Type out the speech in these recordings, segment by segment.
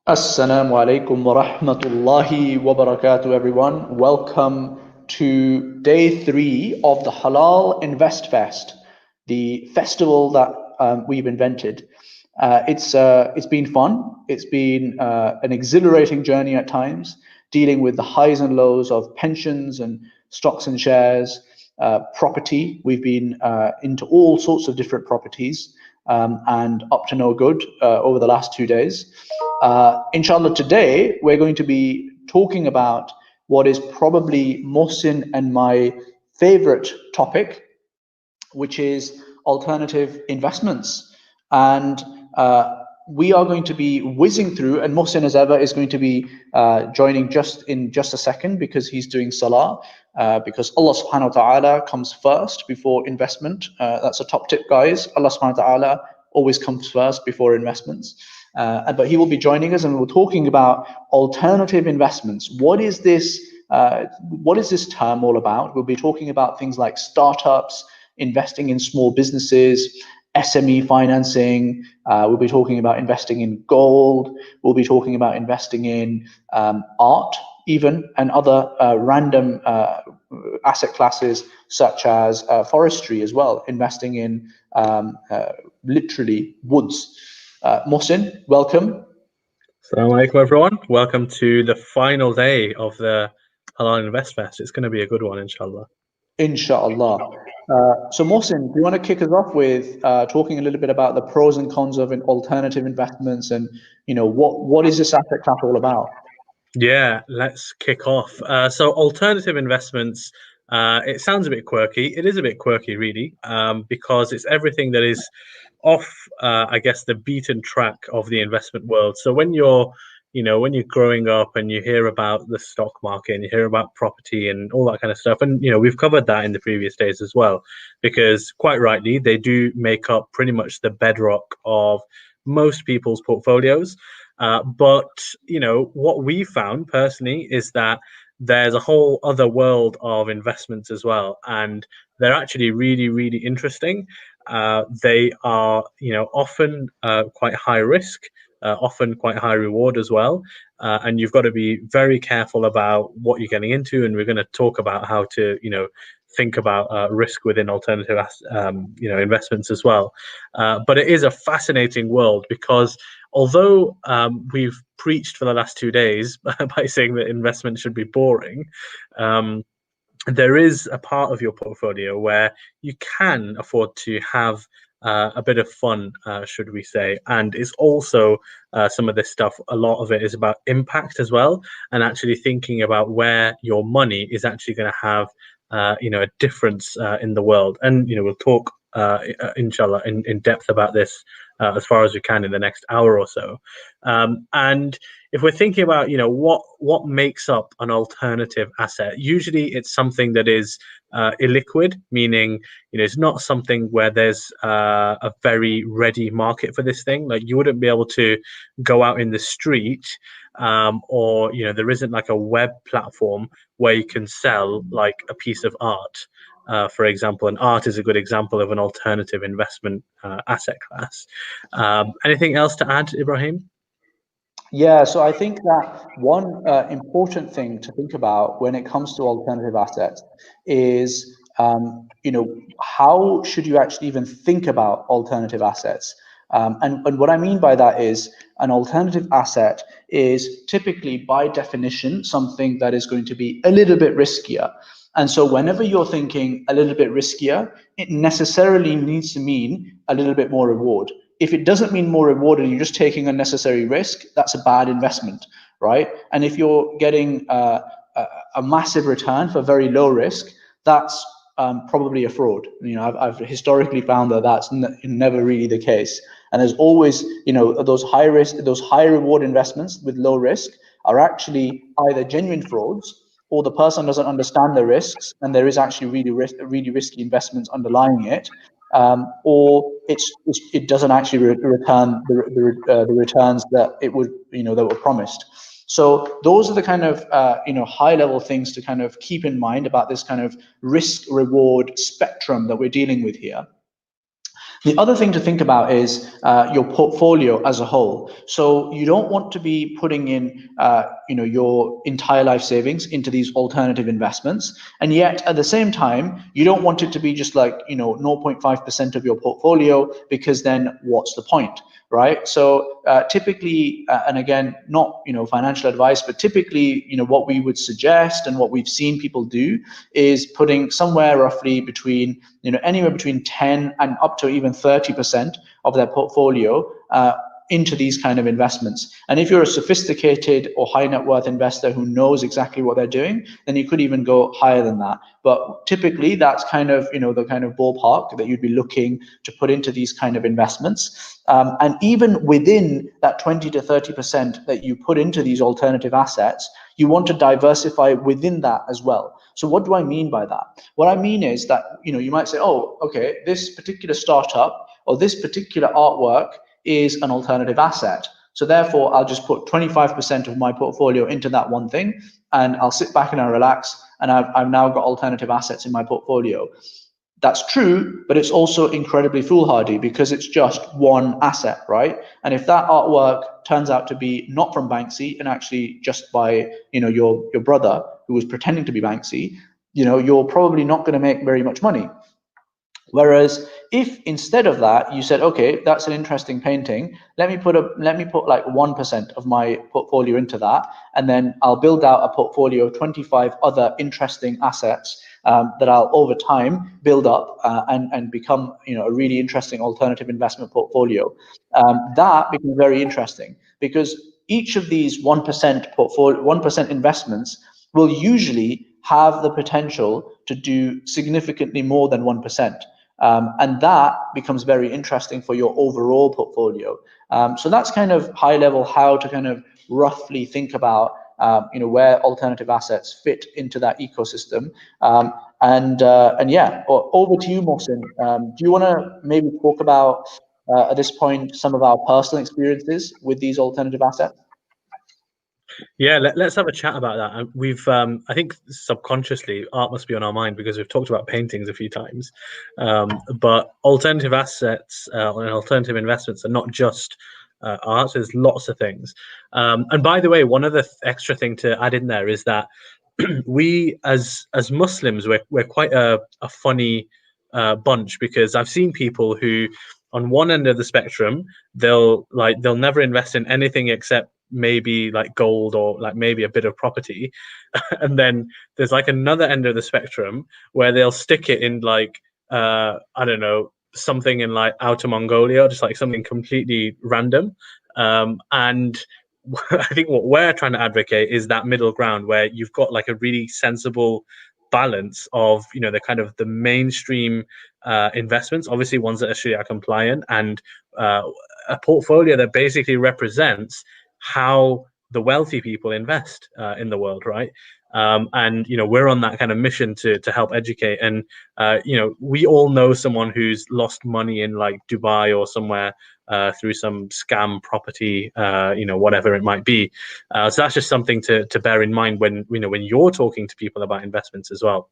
Assalamu alaikum wa rahmatullahi wa barakatuh, everyone. Welcome to day 3 of the Halal InvestFest, the festival that we've invented. It's been fun. It's been an exhilarating journey at times, dealing with the highs and lows of pensions and stocks and shares, property. We've been into all sorts of different properties and up to no good over the last 2 days. Inshallah, today we're going to be talking about what is probably Mohsin and my favorite topic, which is alternative investments. And we are going to be whizzing through, and Mohsin, as ever, is going to be joining in just a second because he's doing salah, because Allah subhanahu wa ta'ala comes first before investment. That's a top tip, guys. Allah subhanahu wa ta'ala always comes first before investments. But he will be joining us, and we're talking about alternative investments. What is this term all about? We'll be talking about things like startups, investing in small businesses, SME financing. We'll be talking about investing in gold. We'll be talking about investing in art, even, and other random asset classes such as forestry as well, investing in literally woods. Mohsin, welcome. Assalamu alaikum, everyone. Welcome to the final day of the Halal InvestFest. It's going to be a good one, inshallah. Inshallah. So Mohsin, do you want to kick us off with talking a little bit about the pros and cons of alternative investments, and what is this asset class all about? Yeah, let's kick off. So alternative investments, it sounds a bit quirky. It is a bit quirky, really, because it's everything that is off, I guess, the beaten track of the investment world. So when you're growing up and you hear about the stock market and you hear about property and all that kind of stuff, and we've covered that in the previous days as well, because quite rightly they do make up pretty much the bedrock of most people's portfolios. But what we found personally is that there's a whole other world of investments as well, and they're actually really, really interesting. They are, often quite high risk, often quite high reward as well, and you've got to be very careful about what you're getting into. And we're going to talk about how to, think about risk within alternative, investments as well. But it is a fascinating world because although we've preached for the last 2 days by saying that investment should be boring, there is a part of your portfolio where you can afford to have a bit of fun, should we say. And it's also some of this stuff, a lot of it is about impact as well, and actually thinking about where your money is actually going to have a difference in the world. And we'll talk inshallah in depth about this as far as we can in the next hour or so. And if we're thinking about what makes up an alternative asset, usually it's something that is illiquid, meaning it's not something where there's a very ready market for this thing. Like, you wouldn't be able to go out in the street, or there isn't like a web platform where you can sell like a piece of art, for example. And art is a good example of an alternative investment asset class. Anything else to add, Ibrahim? Yeah, so I think that one important thing to think about when it comes to alternative assets is, how should you actually even think about alternative assets? And what I mean by that is, an alternative asset is typically, by definition, something that is going to be a little bit riskier. And so whenever you're thinking a little bit riskier, it necessarily needs to mean a little bit more reward. If it doesn't mean more reward and you're just taking unnecessary risk, that's a bad investment, right? And if you're getting a massive return for very low risk, that's probably a fraud. I've historically found that that's never really the case. And there's always, those high risk, those high reward investments with low risk are actually either genuine frauds, or the person doesn't understand the risks and there is actually really risky investments underlying it. Or it doesn't actually return the returns that it would that were promised. So those are the kind of high level things to kind of keep in mind about this kind of risk reward spectrum that we're dealing with here. The other thing to think about is your portfolio as a whole. So you don't want to be putting in, your entire life savings into these alternative investments, and yet at the same time, you don't want it to be just like 0.5% of your portfolio, because then what's the point, right? So typically, and again, not financial advice, but typically, what we would suggest and what we've seen people do is putting somewhere roughly between anywhere between 10 and up to even 30% of their portfolio into these kind of investments. And if you're a sophisticated or high net worth investor who knows exactly what they're doing, then you could even go higher than that. But typically that's kind of, the kind of ballpark that you'd be looking to put into these kind of investments. And even within that 20 to 30% that you put into these alternative assets, you want to diversify within that as well. So what do I mean by that? What I mean is that, you might say, oh, okay, this particular startup or this particular artwork is an alternative asset. So therefore, I'll just put 25% of my portfolio into that one thing, and I'll sit back and I'll relax, and I've now got alternative assets in my portfolio. That's true, but it's also incredibly foolhardy because it's just one asset, right? And if that artwork turns out to be not from Banksy and actually just by your brother who was pretending to be Banksy, you're probably not going to make very much money. Whereas if instead of that you said, okay, that's an interesting painting, let me put like 1% of my portfolio into that, and then I'll build out a portfolio of 25 other interesting assets that I'll over time build up and become a really interesting alternative investment portfolio. That becomes very interesting because each of these 1% investments will usually have the potential to do significantly more than 1%. And that becomes very interesting for your overall portfolio. So that's kind of high level how to kind of roughly think about where alternative assets fit into that ecosystem. And yeah, over to you, Mohsin. Do you want to maybe talk about at this point some of our personal experiences with these alternative assets? Yeah, let's have a chat about that. We've, I think subconsciously, art must be on our mind because we've talked about paintings a few times. But alternative assets and alternative investments are not just art. There's lots of things. And by the way, one other extra thing to add in there is that we, as Muslims, we're quite a funny bunch, because I've seen people who, on one end of the spectrum, they'll never invest in anything except maybe like gold or like maybe a bit of property. And then there's like another end of the spectrum where they'll stick it in like I don't know, something in like Outer Mongolia, just like something completely random. And I think what we're trying to advocate is that middle ground where you've got like a really sensible balance of the kind of the mainstream investments, obviously ones that are Sharia compliant, and a portfolio that basically represents how the wealthy people invest in the world, right? And we're on that kind of mission to help educate. And we all know someone who's lost money in like Dubai or somewhere through some scam property, whatever it might be. So that's just something to bear in mind when when you're talking to people about investments as well.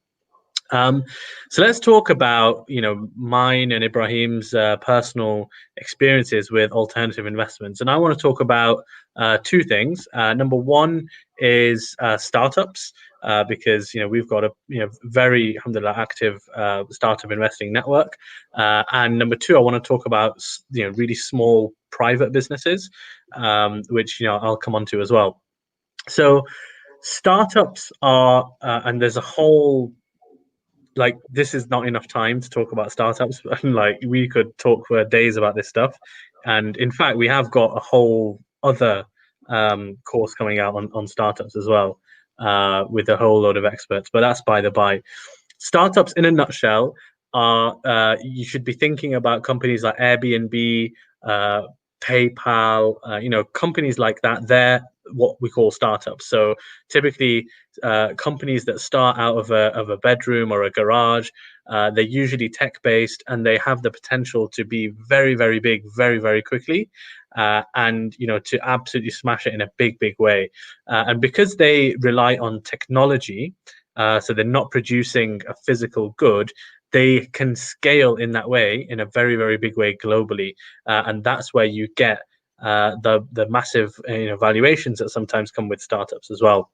So let's talk about mine and Ibrahim's personal experiences with alternative investments, and I want to talk about two things. Number one is startups, because we've got a very alhamdulillah active startup investing network, and number two, I want to talk about really small private businesses, which I'll come on to as well. So startups are, and there's a whole, like, this is not enough time to talk about startups. Like, we could talk for days about this stuff, and in fact we have got a whole other course coming out on startups as well, with a whole load of experts, but that's by the by. Startups in a nutshell are, you should be thinking about companies like Airbnb, PayPal, companies like that. They're what we call startups. So typically companies that start out of a bedroom or a garage, they're usually tech based, and they have the potential to be very, very big very, very quickly, and to absolutely smash it in a big, big way. And because they rely on technology, so they're not producing a physical good, they can scale in that way, in a very, very big way globally, and that's where you get the massive valuations that sometimes come with startups as well.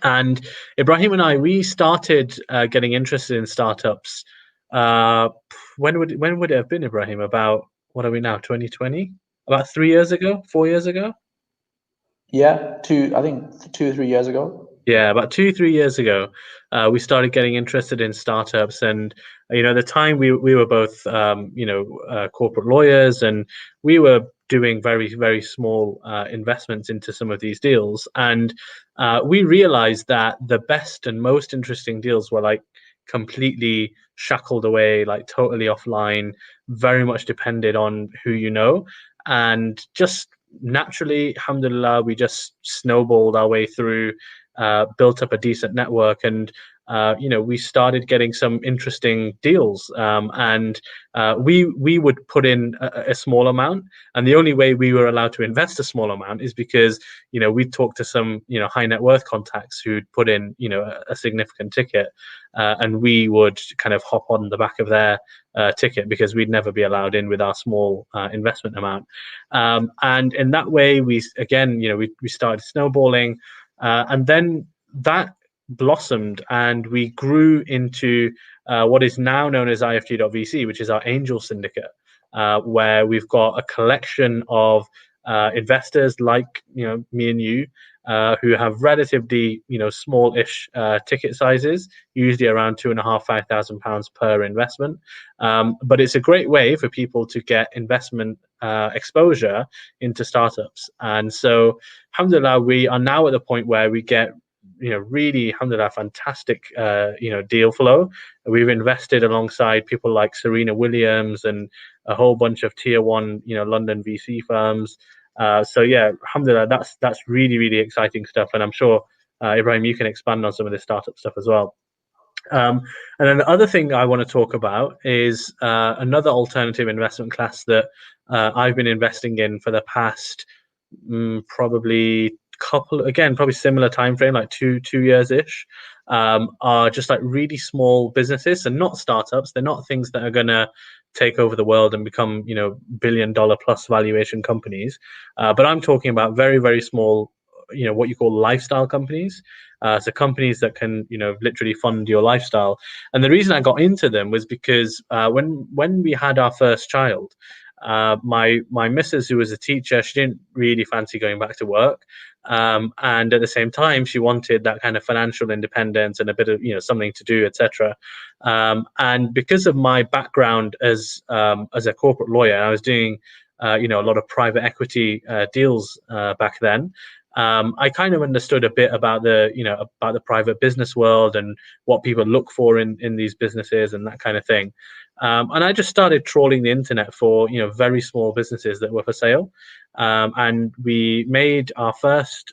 And Ibrahim and I, we started getting interested in startups. When would it have been, Ibrahim? About, what are we now? 2020? About 3 years ago, 4 years ago? Yeah, I think 2 or 3 years ago. Yeah, about 2, 3 years ago, we started getting interested in startups, and at the time we were both corporate lawyers, and we were doing very, very small investments into some of these deals, and we realized that the best and most interesting deals were like completely shackled away, like totally offline, very much depended on who you know, and just naturally, alhamdulillah, we just snowballed our way through, built up a decent network, and we started getting some interesting deals, and we would put in a small amount, and the only way we were allowed to invest a small amount is because we'd talk to some high net worth contacts who'd put in a significant ticket, and we would kind of hop on the back of their ticket, because we'd never be allowed in with our small investment amount, and in that way we started snowballing. And then that blossomed, and we grew into what is now known as IFG.VC, which is our angel syndicate, where we've got a collection of investors like me and you, who have relatively small-ish ticket sizes, usually around £2,500-5,000 per investment. But it's a great way for people to get investment exposure into startups. And so, alhamdulillah, we are now at the point where we get really, alhamdulillah, fantastic deal flow. We've invested alongside people like Serena Williams and a whole bunch of tier one London VC firms. So yeah, alhamdulillah, that's really, really exciting stuff, and I'm sure Ibrahim, you can expand on some of this startup stuff as well. And then the other thing I want to talk about is another alternative investment class that I've been investing in for the past probably similar time frame, like two years ish, are just like really small businesses, and not startups. They're not things that are gonna take over the world and become billion-dollar plus valuation companies, but I'm talking about very, very small, what you call lifestyle companies. So companies that can literally fund your lifestyle. And the reason I got into them was because when we had our first child, my missus, who was a teacher, she didn't really fancy going back to work, and at the same time she wanted that kind of financial independence and a bit of something to do, etc. And because of my background as a corporate lawyer, I was doing a lot of private equity deals back then. I kind of understood a bit about the private business world and what people look for in these businesses and that kind of thing. And I just started trawling the internet for very small businesses that were for sale, and we made our first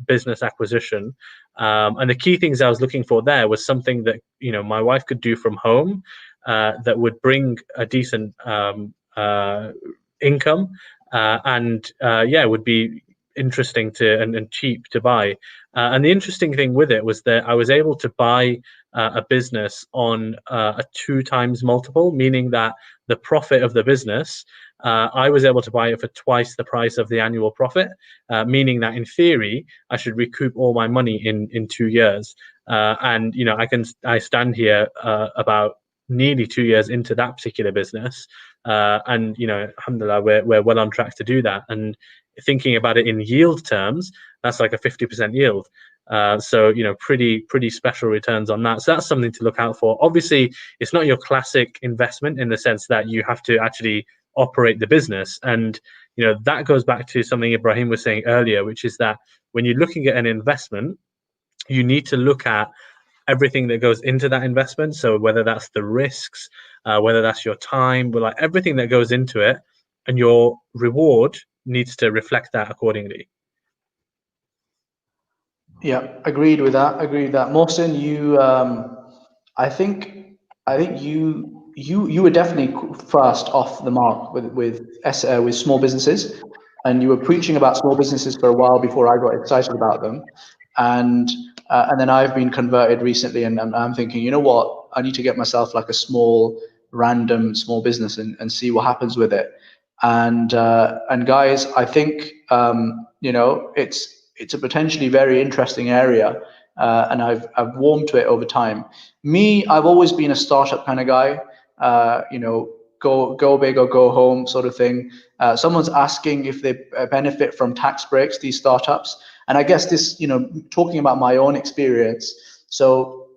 business acquisition. And the key things I was looking for there was something that my wife could do from home, that would bring a decent income, and would be interesting to and cheap to buy. And the interesting thing with it was that I was able to buy a business on a 2x multiple, meaning that the profit of the business, I was able to buy it for twice the price of the annual profit, meaning that in theory I should recoup all my money in 2 years. And I stand here about nearly 2 years into that particular business, and alhamdulillah, we're well on track to do that. And thinking about it in yield terms, that's like a 50% yield. So pretty special returns on that. So that's something to look out for. Obviously, it's not your classic investment in the sense that you have to actually operate the business. And that goes back to something Ibrahim was saying earlier, which is that when you're looking at an investment, you need to look at everything that goes into that investment. So whether that's the risks, whether that's your time, but like everything that goes into it, and your reward needs to reflect that accordingly. Yeah, agreed with that. Mohsin, you, I think you were definitely first off the mark with small businesses, and you were preaching about small businesses for a while before I got excited about them. And And then I've been converted recently, and I'm thinking, you know what, I need to get myself like a random small business and see what happens with it. And guys, I think it's a potentially very interesting area, and I've warmed to it over time. Me, I've always been a startup kind of guy. Go big or go home sort of thing. Someone's asking if they benefit from tax breaks, these startups, and I guess this, talking about my own experience. So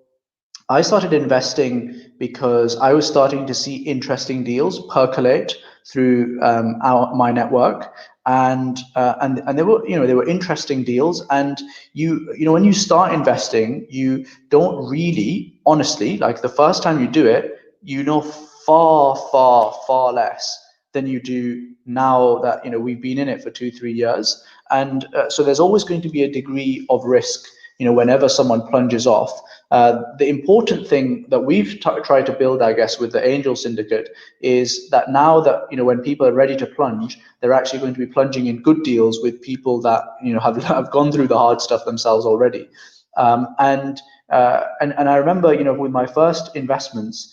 I started investing because I was starting to see interesting deals percolate through my network, and they were interesting deals. And when you start investing, you don't really, honestly, like the first time you do it, far less than you do now that we've been in it for 2-3 years. And so there's always going to be a degree of risk whenever someone plunges off. The important thing that we've tried to build, I guess, with the Angel Syndicate is that now that when people are ready to plunge, they're actually going to be plunging in good deals with people that have gone through the hard stuff themselves already. And I remember with my first investments,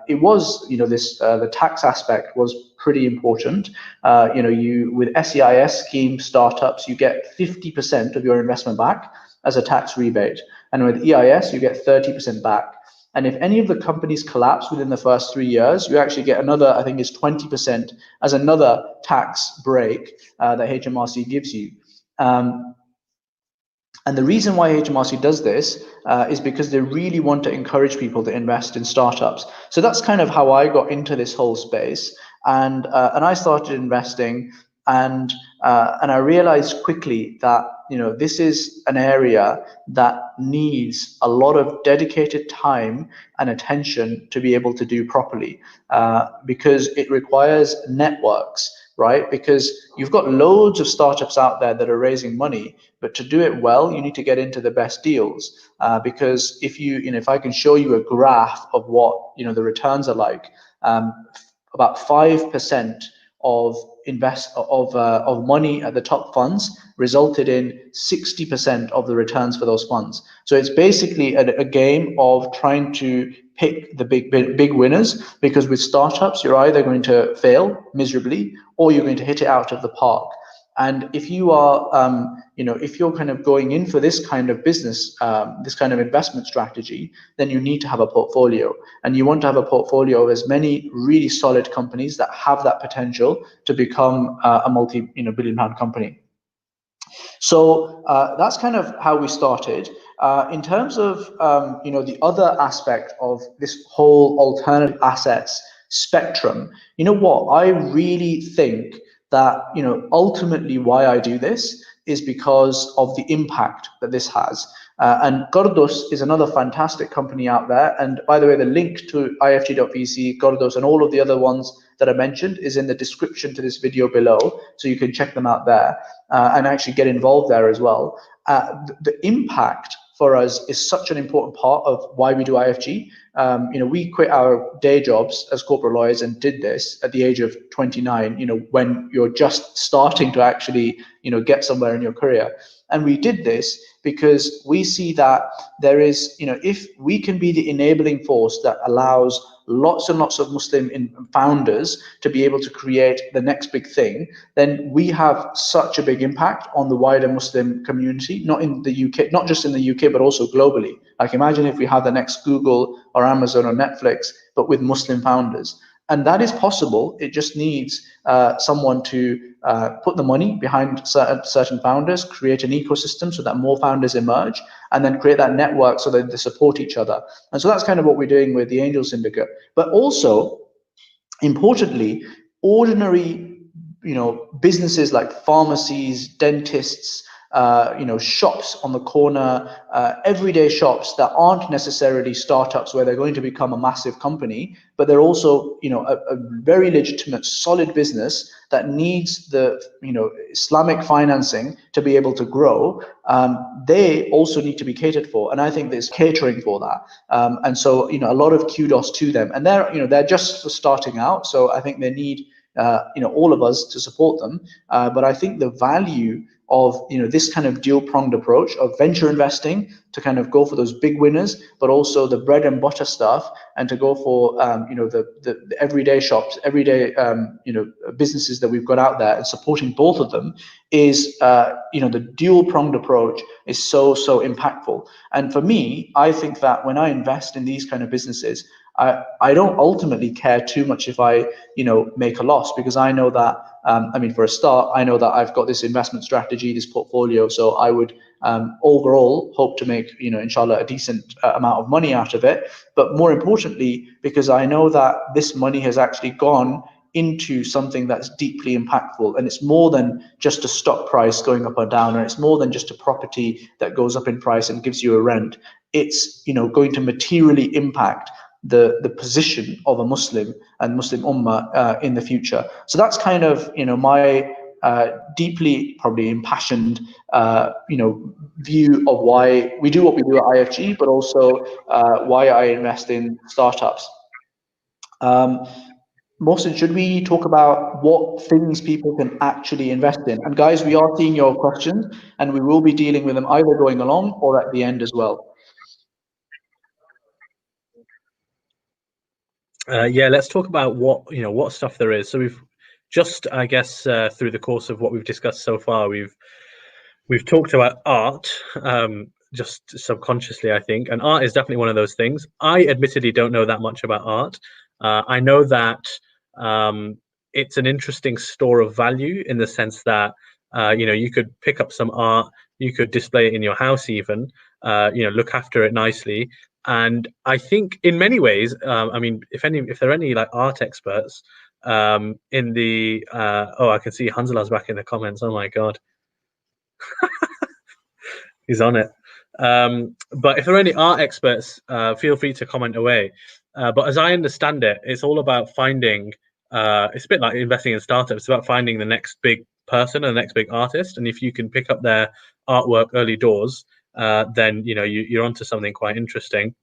it was the tax aspect was pretty important. You with SEIS scheme startups, you get 50% of your investment back as a tax rebate, and with EIS you get 30% back. And if any of the companies collapse within the first 3 years, you actually get another, I think it's 20% as another tax break that HMRC gives you. And the reason why HMRC does this is because they really want to encourage people to invest in startups. So that's kind of how I got into this whole space, and I started investing, and I realized quickly that this is an area that needs a lot of dedicated time and attention to be able to do properly, because it requires networks, right? Because you've got loads of startups out there that are raising money, but to do it well, you need to get into the best deals. Because if I can show you a graph of what the returns are like, about 5% of money at the top funds resulted in 60% of the returns for those funds. So it's basically a game of trying to pick the big winners, because with startups you're either going to fail miserably or you're going to hit it out of the park. And if you are, if you're kind of going in for this kind of business, this kind of investment strategy, then you need to have a portfolio, and you want to have a portfolio of as many really solid companies that have that potential to become a multi-billion-pound company. So that's kind of how we started. In terms of the other aspect of this whole alternative assets spectrum, what I really think that ultimately why I do this is because of the impact that this has. And Gordos is another fantastic company out there. And by the way, the link to IFG.vc, Gordos, and all of the other ones that I mentioned is in the description to this video below, so you can check them out there and actually get involved there as well. The impact for us is such an important part of why we do IFG. We quit our day jobs as corporate lawyers and did this at the age of 29, when you're just starting to actually, get somewhere in your career. And we did this because we see that there is, if we can be the enabling force that allows lots and lots of Muslim founders to be able to create the next big thing, then we have such a big impact on the wider Muslim community, not in the UK, not just in the UK, but also globally. Like imagine if we have the next Google or Amazon or Netflix, but with Muslim founders. And that is possible. It just needs someone to put the money behind certain founders, create an ecosystem so that more founders emerge, and then create that network so that they support each other. And so that's kind of what we're doing with the Angel Syndicate. But also, importantly, ordinary businesses like pharmacies, dentists, shops on the corner, everyday shops that aren't necessarily startups where they're going to become a massive company, but they're also, a very legitimate, solid business that needs the, Islamic financing to be able to grow. They also need to be catered for, and I think there's catering for that. And so, a lot of kudos to them. And they're just starting out, so I think they need all of us to support them. But I think the value of this kind of dual-pronged approach of venture investing to kind of go for those big winners, but also the bread and butter stuff, and to go for the everyday shops, everyday businesses that we've got out there, and supporting both of them is the dual-pronged approach is so impactful. And for me, I think that when I invest in these kind of businesses, I don't ultimately care too much if I make a loss, because I know that for a start, I know that I've got this investment strategy, this portfolio, so I would overall hope to make inshallah a decent amount of money out of it. But more importantly, because I know that this money has actually gone into something that's deeply impactful, and it's more than just a stock price going up or down, and it's more than just a property that goes up in price and gives you a rent. It's going to materially impact the position of a Muslim and Muslim Ummah in the future. So that's kind of my deeply probably impassioned view of why we do what we do at IFG, but also why I invest in startups. Mohsin, should we talk about what things people can actually invest in? And guys, we are seeing your questions, and we will be dealing with them either going along or at the end as well. Yeah, let's talk about what stuff there is. So we've just, I guess, through the course of what we've discussed so far, we've talked about art, just subconsciously, I think, and art is definitely one of those things. I admittedly don't know that much about art. I know that it's an interesting store of value in the sense that you could pick up some art, you could display it in your house, even look after it nicely. And I think in many ways, if there are any like art experts in the I can see Hanzala's back in the comments. Oh my god. He's on it. But if there are any art experts, feel free to comment away. But as I understand it, it's all about finding. It's a bit like investing in startups. It's about finding the next big person and the next big artist. And if you can pick up their artwork early doors, then you're onto something quite interesting.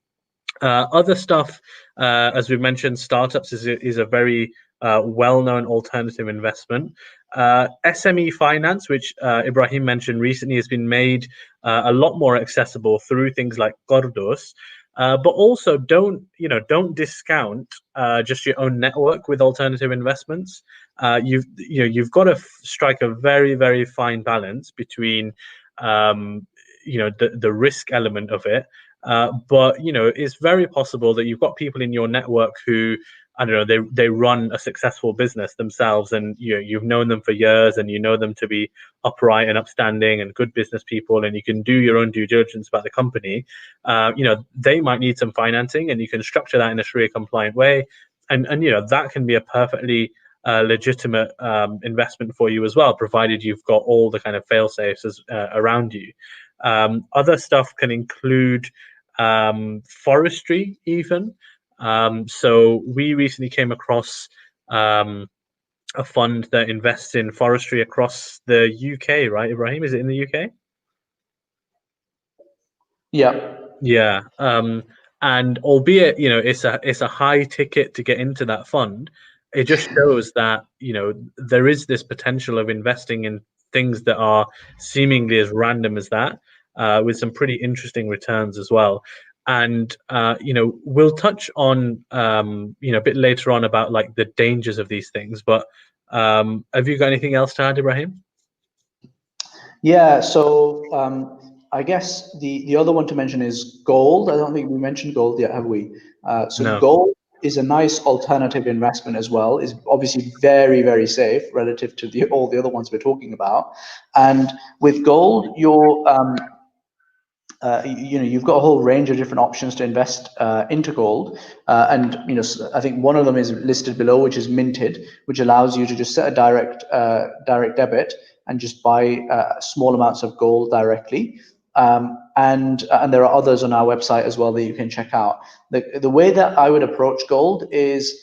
Other stuff, as we mentioned, startups is a very well-known alternative investment. SME finance, which Ibrahim mentioned recently, has been made a lot more accessible through things like Qardus. But also don't discount just your own network with alternative investments. You've got to strike a very, very fine balance between the risk element of it. But it's very possible that you've got people in your network who, I don't know, they run a successful business themselves, and you've known them for years, and you know them to be upright and upstanding and good business people, and you can do your own due diligence about the company. They might need some financing, and you can structure that in a Sharia compliant way, and that can be a perfectly legitimate investment for you as well, provided you've got all the kind of fail safes around you. Other stuff can include forestry even. So we recently came across a fund that invests in forestry across the UK, right, Ibrahim? Is it in the UK? Yeah. Yeah. And albeit, it's a high ticket to get into that fund, it just shows that, there is this potential of investing in things that are seemingly as random as that, with some pretty interesting returns as well. And we'll touch on a bit later on about like the dangers of these things. But have you got anything else to add, Ibrahim? Yeah. So I guess the other one to mention is gold. I don't think we mentioned gold yet, have we? No. Gold is a nice alternative investment as well. Is obviously very, very safe relative to all the other ones we're talking about. And with gold, you've got a whole range of different options to invest into gold, and I think one of them is listed below, which is minted, which allows you to just set a direct debit and just buy small amounts of gold directly. And there are others on our website as well that you can check out. The way that I would approach gold is,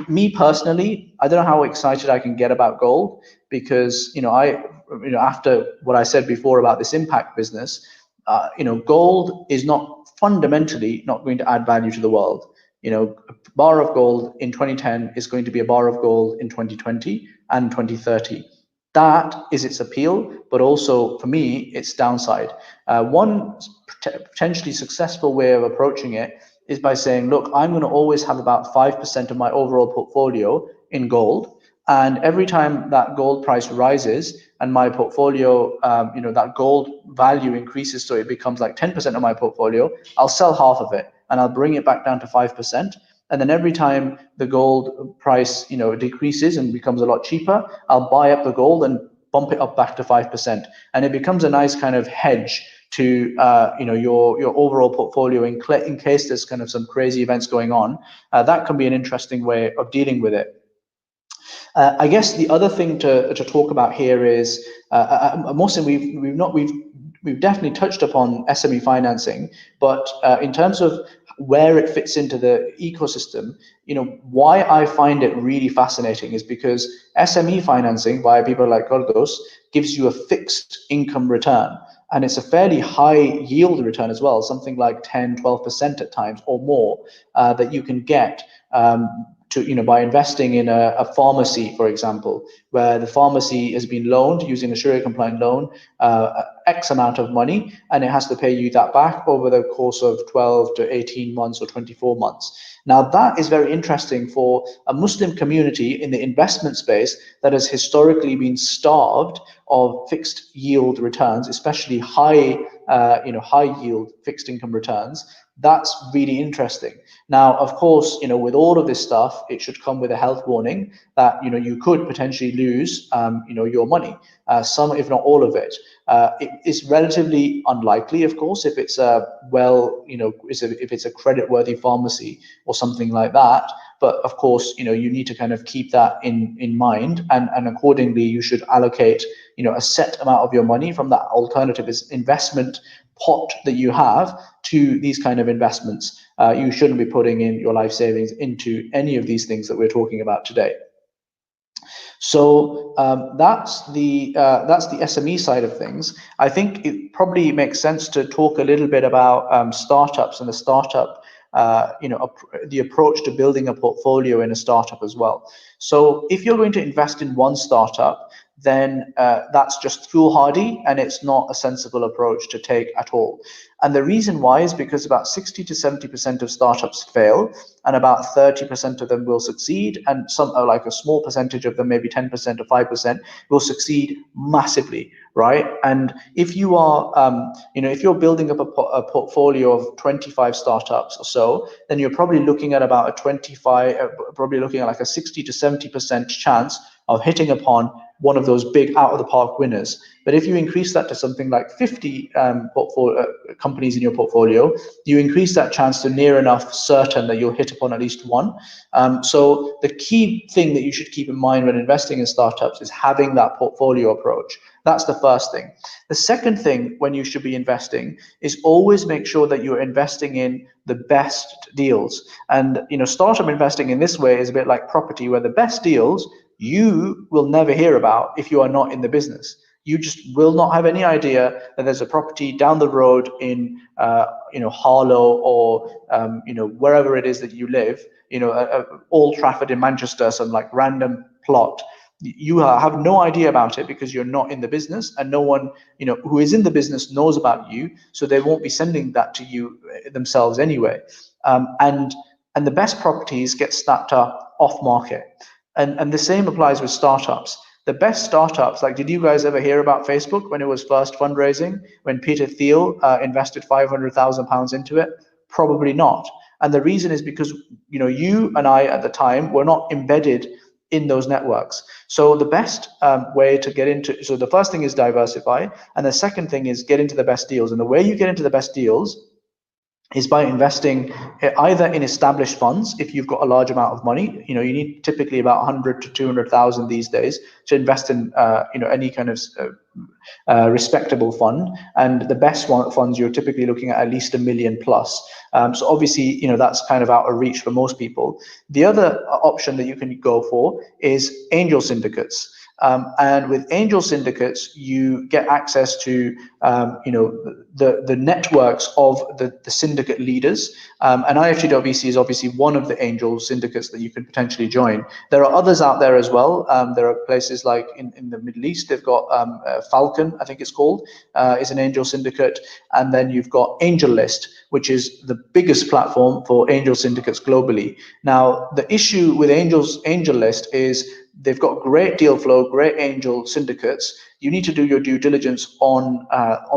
me personally, I don't know how excited I can get about gold, because after what I said before about this impact business, gold is not fundamentally not going to add value to the world. a bar of gold in 2010 is going to be a bar of gold in 2020 and 2030. That is its appeal, but also for me, its downside. One potentially successful way of approaching it is by saying, look, I'm going to always have about 5% of my overall portfolio in gold. And every time that gold price rises and my portfolio, that gold value increases, so it becomes like 10% of my portfolio, I'll sell half of it and I'll bring it back down to 5%. And then every time the gold price, decreases and becomes a lot cheaper, I'll buy up the gold and bump it up back to 5%. And it becomes a nice kind of hedge to, your overall portfolio in case there's kind of some crazy events going on. That can be an interesting way of dealing with it. I guess the other thing to talk about here is, Mohsin, we've definitely touched upon SME financing, but in terms of where it fits into the ecosystem, why I find it really fascinating is because SME financing via people like Gordos gives you a fixed income return. And it's a fairly high yield return as well, something like 10, 12% at times or more that you can get by investing in a pharmacy, for example, where the pharmacy has been loaned using a Sharia compliant loan, X amount of money, and it has to pay you that back over the course of 12 to 18 months or 24 months. Now, that is very interesting for a Muslim community in the investment space that has historically been starved of fixed yield returns, especially high yield fixed income returns. That's really interesting. Now, of course, with all of this stuff, it should come with a health warning that, you could potentially lose, your money, some, if not all of it. It is relatively unlikely, of course, if it's if it's a credit-worthy pharmacy or something like that. But of course, you need to kind of keep that in mind, and accordingly, you should allocate, a set amount of your money from that alternative investment pot that you have to these kind of investments. You shouldn't be putting in your life savings into any of these things that we're talking about today. So that's the SME side of things. I think it probably makes sense to talk a little bit about startups and the startup, the approach to building a portfolio in a startup as well. So if you're going to invest in one startup, then that's just foolhardy, and it's not a sensible approach to take at all. And the reason why is because about 60 to 70% of startups fail, and about 30% of them will succeed, and some are like a small percentage of them, maybe 10% or 5%, will succeed massively, right? And if you are, if you're building up a portfolio of 25 startups or so, then you're probably looking at about a 60 to 70% chance of hitting upon one of those big out of the park winners. But if you increase that to something like 50 companies in your portfolio, you increase that chance to near enough certain that you'll hit upon at least one. So the key thing that you should keep in mind when investing in startups is having that portfolio approach. That's the first thing. The second thing when you should be investing is always make sure that you're investing in the best deals. And startup investing in this way is a bit like property, where the best deals you will never hear about if you are not in the business. You just will not have any idea that there's a property down the road in Harlow or wherever it is that you live, Old Trafford in Manchester, some like random plot. You have no idea about it because you're not in the business, and no one who is in the business knows about you, so they won't be sending that to you themselves anyway. And the best properties get snapped up off market. And the same applies with startups. The best startups, like, did you guys ever hear about Facebook when it was first fundraising, when Peter Thiel invested £500,000 into it? Probably not. And the reason is because you and I at the time were not embedded in those networks. So the best way to get into, so the first thing is diversify, and the second thing is get into the best deals. And the way you get into the best deals is by investing either in established funds. If you've got a large amount of money, you need typically about 100 to 200,000 these days to invest in any kind of respectable fund. And the best funds, you're typically looking at least $1 million plus. So obviously, that's kind of out of reach for most people. The other option that you can go for is angel syndicates. And with angel syndicates, you get access to the networks of the syndicate leaders. And IFGWC is obviously one of the angel syndicates that you could potentially join. There are others out there as well. There are places like in the Middle East, they've got Falcon, I think it's called, is an angel syndicate. And then you've got AngelList, which is the biggest platform for angel syndicates globally. Now, the issue with AngelList is they've got great deal flow, great angel syndicates. You need to do your due diligence on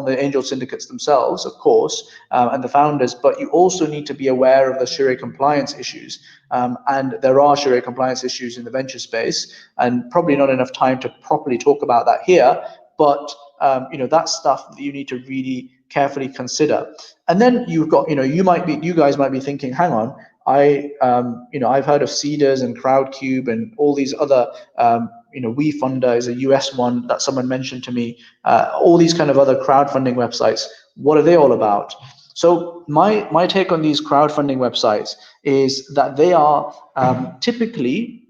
the angel syndicates themselves, of course, and the founders, but you also need to be aware of the Sharia compliance issues. And there are Sharia compliance issues in the venture space, and probably not enough time to properly talk about that here, but that's stuff that you need to really carefully consider. And then you've got, you guys might be thinking, hang on, I've heard of Seeders and Crowdcube and all these other, WeFunder is a US one that someone mentioned to me, all these kind of other crowdfunding websites. What are they all about? So my take on these crowdfunding websites is that they are typically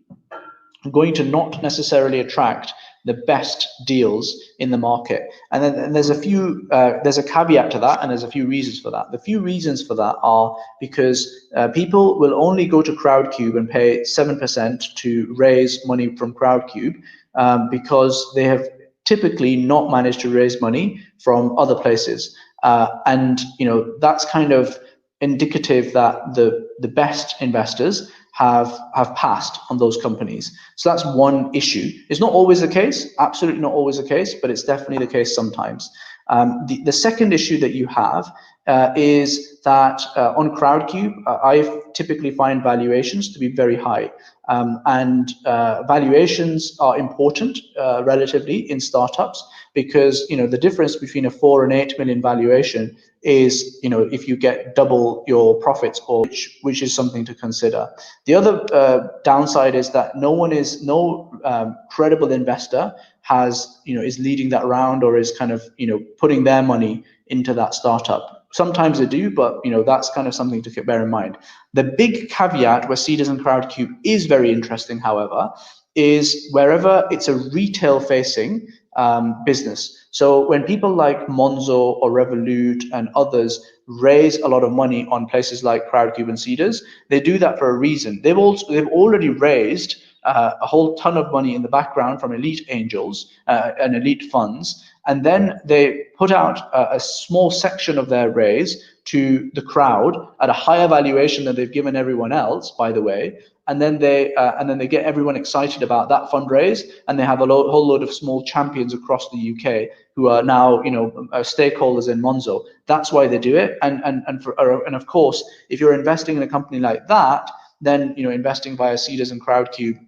going to not necessarily attract the best deals in the market. And then there's a caveat to that, and there's a few reasons for that. The few reasons for that are because people will only go to Crowdcube and pay 7% to raise money from Crowdcube because they have typically not managed to raise money from other places. And that's kind of indicative that the best investors have passed on those companies. So that's one issue. It's not always the case, absolutely not always the case, but it's definitely the case sometimes. The second issue that you have is that on Crowdcube, I typically find valuations to be very high. And valuations are important relatively in startups because the difference between a 4 and 8 million valuation is if you get double your profits, or which is something to consider. The other downside is that no credible investor is leading that round or is kind of putting their money into that startup. Sometimes they do, but that's kind of something to bear in mind. The big caveat where Seeders and Crowdcube is very interesting, however, is wherever it's a retail-facing business. So when people like Monzo or Revolut and others raise a lot of money on places like Crowdcube and Seeders, they do that for a reason. They've already raised a whole ton of money in the background from elite angels and elite funds, and then they put out a small section of their raise to the crowd at a higher valuation than they've given everyone else, by the way, and then they get everyone excited about that fundraise, and they have a whole load of small champions across the UK who are now stakeholders in Monzo. That's why they do it, and of course, if you're investing in a company like that, then investing via Seeders and Crowdcube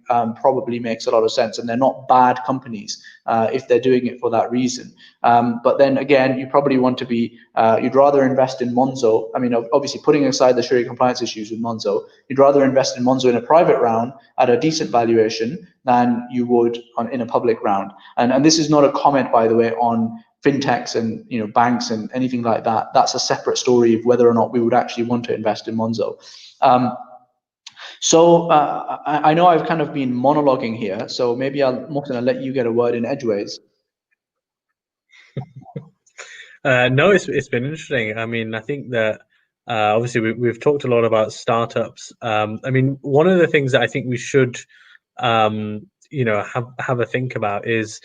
probably makes a lot of sense, and they're not bad companies if they're doing it for that reason. But then again, you probably want to be you'd rather invest in Monzo. I mean, obviously putting aside the Sharia compliance issues with Monzo, you'd rather invest in Monzo in a private round at a decent valuation than you would in a public round. And this is not a comment, by the way, on fintechs and banks and anything like that. That's a separate story of whether or not we would actually want to invest in Monzo. So I know I've kind of been monologuing here, so maybe Mohsin, I'll let you get a word in edgeways. No, it's been interesting. I mean, I think that obviously we've talked a lot about startups. I mean, one of the things that I think we should have a think about is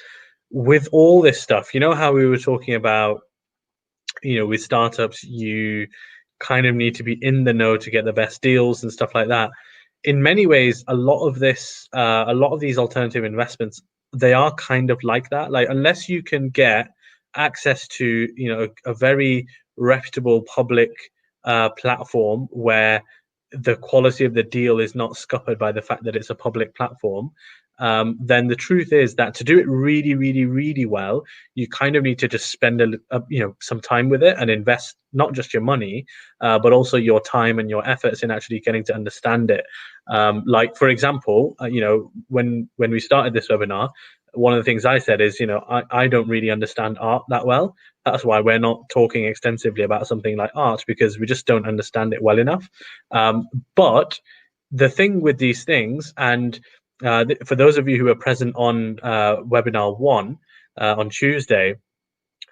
with all this stuff. How we were talking about with startups, you kind of need to be in the know to get the best deals and stuff like that. In many ways, a lot of these alternative investments, they are kind of like that. Like, unless you can get access to a very reputable public platform where the quality of the deal is not scuppered by the fact that it's a public platform, then the truth is that to do it really, really, really well, you kind of need to just spend some time with it and invest not just your money, but also your time and your efforts in actually getting to understand it. Like, for example, when we started this webinar, one of the things I said is, I don't really understand art that well. That's why we're not talking extensively about something like art, because we just don't understand it well enough. But the thing with these things, and for those of you who are present on webinar 1 on Tuesday,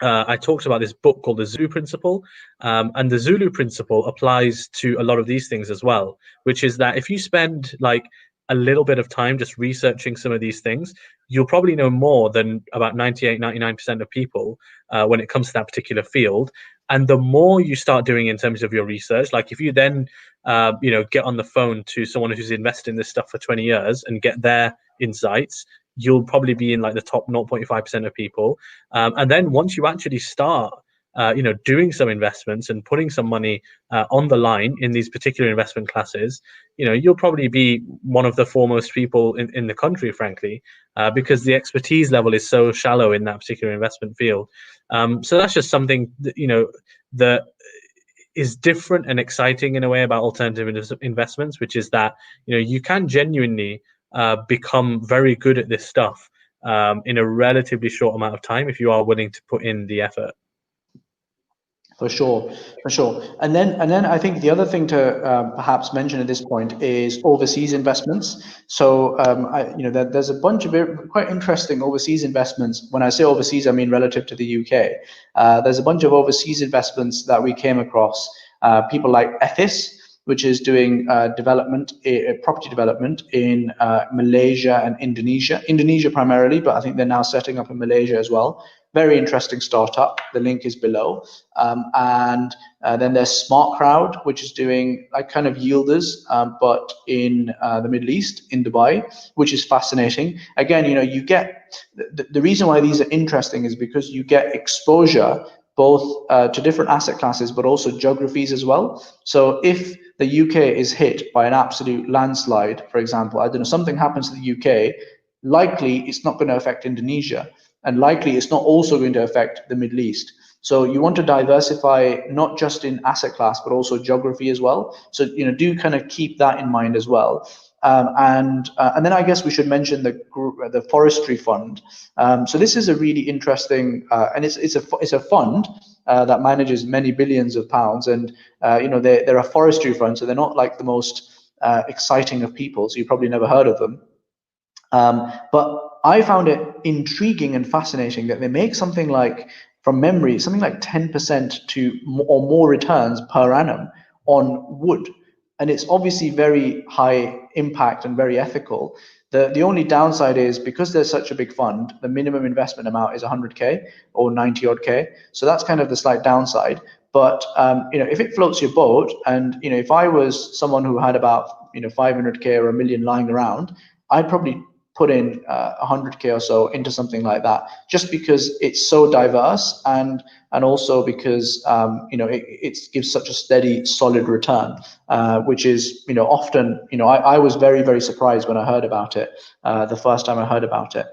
I talked about this book called the Zulu Principle, and the Zulu Principle applies to a lot of these things as well, which is that if you spend like a little bit of time just researching some of these things, you'll probably know more than about 98, 99% of people when it comes to that particular field. And the more you start doing in terms of your research, like if you then get on the phone to someone who's invested in this stuff for 20 years and get their insights, you'll probably be in like the top 0.5% of people. And then once you actually start, doing some investments and putting some money on the line in these particular investment classes, you'll probably be one of the foremost people in the country, frankly, because the expertise level is so shallow in that particular investment field. So that's just something that is different and exciting in a way about alternative investments, which is that you can genuinely become very good at this stuff in a relatively short amount of time if you are willing to put in the effort. For sure. And then I think the other thing to perhaps mention at this point is overseas investments. So there's a bunch of quite interesting overseas investments. When I say overseas, I mean relative to the UK. There's a bunch of overseas investments that we came across. People like Ethis, which is doing property development in Malaysia and Indonesia. Indonesia primarily, but I think they're now setting up in Malaysia as well. Very interesting startup. The link is below. And then there's Smart Crowd, which is doing like kind of yielders, but in the Middle East, in Dubai, which is fascinating. Again, you get the reason why these are interesting is because you get exposure both to different asset classes, but also geographies as well. So if the UK is hit by an absolute landslide, for example, I don't know, something happens to the UK, likely it's not going to affect Indonesia, and likely it's not also going to affect the Middle East. So you want to diversify not just in asset class, but also geography as well. So do kind of keep that in mind as well. And then I guess we should mention the forestry fund. So this is a really interesting, and it's a fund that manages many billions of pounds, and they're a forestry fund, so they're not like the most exciting of people. So you probably never heard of them. But I found it intriguing and fascinating that they make something like, from memory, something like 10% or more returns per annum on wood. And it's obviously very high impact and very ethical. The only downside is because there's such a big fund, the minimum investment amount is 100K or 90 odd K. So that's kind of the slight downside. But if it floats your boat, and if I was someone who had about 500K or $1 million lying around, I'd probably put in 100K or so into something like that, just because it's so diverse, and also because it gives such a steady, solid return, which is often I was very, very surprised when I heard about it the first time I heard about it.